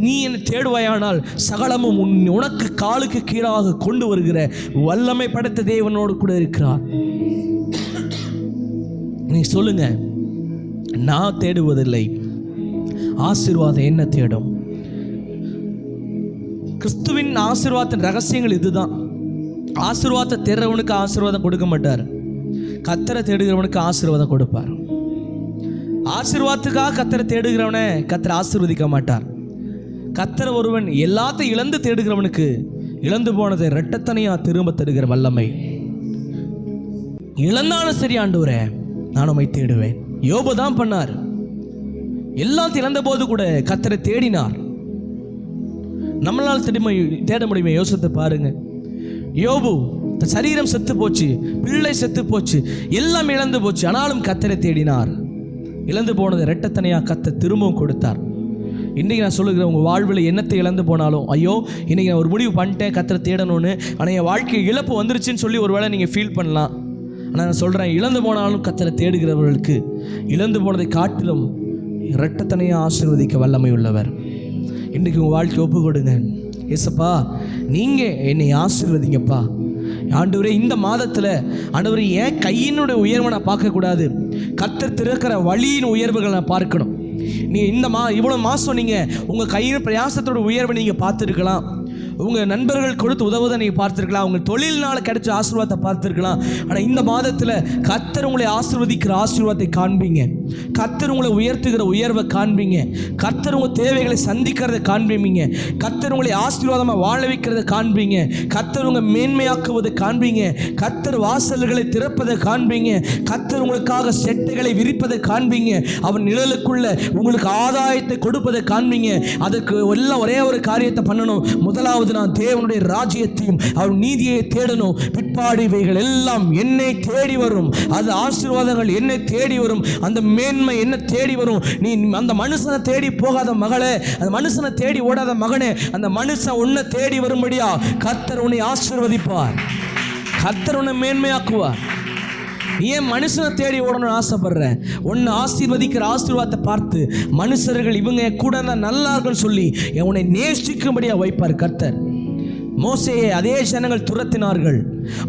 நீ என்னை தேடுவாயானால் சகலமும் உனக்கு காலுக்கு கீழாக கொண்டு வருகிற வல்லமை படைத்த தேவனோடு கூட இருக்கிறார். நீ சொல்லுங்க, நான் தேடுவதில்லை, ஆசீர்வாதம் என்ன தேடும். கிறிஸ்துவின் ஆசீர்வாதத்தின் ரகசியங்கள் இதுதான். ஆசீர்வாதத்தை தேடுறவனுக்கு ஆசீர்வாதம் கொடுக்க மாட்டார், கர்த்தரை தேடுகிறவனுக்கு ஆசீர்வாதம் கொடுப்பார். ஆசீர்வாதத்துக்காக கர்த்தரை தேடுகிறவனை கர்த்தர் ஆசீர்வதிக்க மாட்டார். கர்த்தர் ஒருவன் எல்லாத்தையும் இழந்து தேடுகிறவனுக்கு இழந்து போனதை இரட்டத்தனையா திரும்ப தருகிற வல்லமை. இழந்தாலும் சரி ஆண்டவரே, நான் உம்மை தேடுவேன். யோபு தான் பண்ணார். எல்லாத்தையும் இழந்த போது கூட கர்த்தரை தேடினார். நம்மளால் தேட முடியுமே? யோசித்து பாருங்க. யோபு சரீரம் செத்து போச்சு, பிள்ளை செத்து போச்சு, எல்லாம் இழந்து போச்சு, ஆனாலும் கர்த்தரை தேடினார். இழந்து போனதை இரட்டத்தனையா கர்த்தர் திரும்பவும் கொடுத்தார். இன்றைக்கி நான் சொல்லுகிறேன், உங்கள் வாழ்வில் என்னத்தை இழந்து போனாலும், ஐயோ இன்றைக்கி நான் ஒரு முடிவு பண்ணிட்டேன் கர்த்தரை தேடணும்னு, ஆனால் என் வாழ்க்கை இழப்பு வந்துருச்சுன்னு சொல்லி ஒரு வேளை நீங்கள் ஃபீல் பண்ணலாம். ஆனால் நான் சொல்கிறேன், இழந்து போனாலும் கர்த்தரை தேடுகிறவர்களுக்கு இழந்து போனதை காட்டிலும் இரட்டத்தனையாக ஆசீர்வதிக்க வல்லமை உள்ளவர். இன்றைக்கி உங்கள் வாழ்க்கை ஒப்பு கொடுங்க. ஏசப்பா, நீங்கள் என்னை ஆசீர்வதிங்கப்பா. ஆண்டவரே, இந்த மாதத்தில் ஆண்டவரே என் கையினுடைய உயர்வை நான் பார்க்கக்கூடாது, கர்த்தர் திறக்கிற வழியின் உயர்வுகளை நான் பார்க்கணும். நீங்கள் இவ்வளோ மாதம் நீங்கள் உங்கள் கையின் பிரயாசத்தோட உயர்வை நீங்கள் பார்த்துருக்கலாம். உங்கள் நண்பர்கள் கொடுத்து உதவுவதை நீங்கள் பார்த்துருக்கலாம். உங்கள் தொழில்னால் கிடைச்ச ஆசீர்வாதத்தை பார்த்துருக்கலாம். ஆனால் இந்த மாதத்தில் கர்த்தர் உங்களை ஆசீர்வதிக்கிற ஆசீர்வாதத்தை காண்பீங்க. கர்த்தர் உங்களை உயர்த்துகிற உயர்வை காண்பீங்க. கர்த்தர் உங்கள் தேவைகளை சந்திக்கிறதை காண்பீங்க. கர்த்தர் உங்களை ஆசீர்வாதமாக வாழ வைக்கிறதை காண்பீங்க. கர்த்தர் உங்களை மேன்மையாக்குவதை காண்பீங்க. கர்த்தர் வாசல்களை திறப்பதை காண்பீங்க. கர்த்தர் உங்களுக்காக செட்டைகளை விரிப்பதை காண்பீங்க. அவன் நிழலுக்குள்ள உங்களுக்கு ஆதாயத்தை கொடுப்பதை காண்பீங்க. அதற்கு எல்லாம் ஒரே ஒரு காரியத்தை பண்ணணும். முதலாவது, நான் தேவனுடைய ராஜ்யத்தையும் அவர் நீதியை தேடணும். பிற்பாடு இவைகள் எல்லாம் என்னை தேடி வரும். அது ஆசீர்வாதங்கள் என்னை தேடி வரும். அந்த மேன்மை என்ன தேடி வரும். நீ அந்த மனுஷனை தேடி போகாத மகளே, அந்த மனுஷனை தேடி ஓடாத மகனே, அந்த மனுஷன் உன்னை தேடி வரும்படியா கர்த்தர் உன்னை ஆசீர்வதிப்பார். கர்த்தர் உன்னை மேன்மையாக்குவார். ஏன் மனுஷனை தேடி ஓடணும்னு ஆசைப்படுற? உன்னை ஆசீர்வதிக்கிற ஆசீர்வாதத்தை பார்த்து மனுஷர்கள் இவங்க கூட தான் நல்லா இருக்குன்னு சொல்லி உன்னை நேசிக்கும்படியா வைப்பார் கர்த்தர். மோசேயை அதே ஜனங்கள் துரத்தினார்கள்.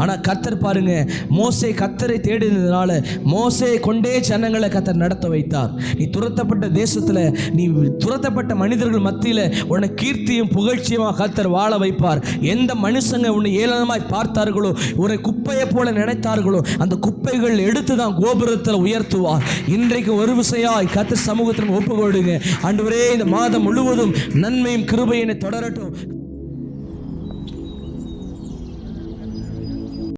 ஆனால் கர்த்தர் பாருங்க, மோசே கர்த்தரை தேடினதுனால மோசே கொண்டே ஜனங்களை கர்த்தர் நடத்த வைத்தார். நீ துரத்தப்பட்ட தேசத்தில், நீ துரத்தப்பட்ட மனிதர்கள் மத்தியில் உன்னை கீர்த்தியும் புகழ்ச்சியுமாக கர்த்தர் வாழ வைப்பார். எந்த மனுஷங்க உன்னை ஏளனமாய் பார்த்தார்களோ, ஒரு குப்பையை போல நினைத்தார்களோ, அந்த குப்பைகள் எடுத்து தான் கோபுரத்தில் உயர்த்துவார். இன்றைக்கு ஒரு விசையாய் கர்த்தர் சமூகத்தில் ஒப்பு கொடுங்க. ஆண்டவரே, இந்த மாதம் முழுவதும் நன்மையும் கிருபையும் தொடரட்டும்.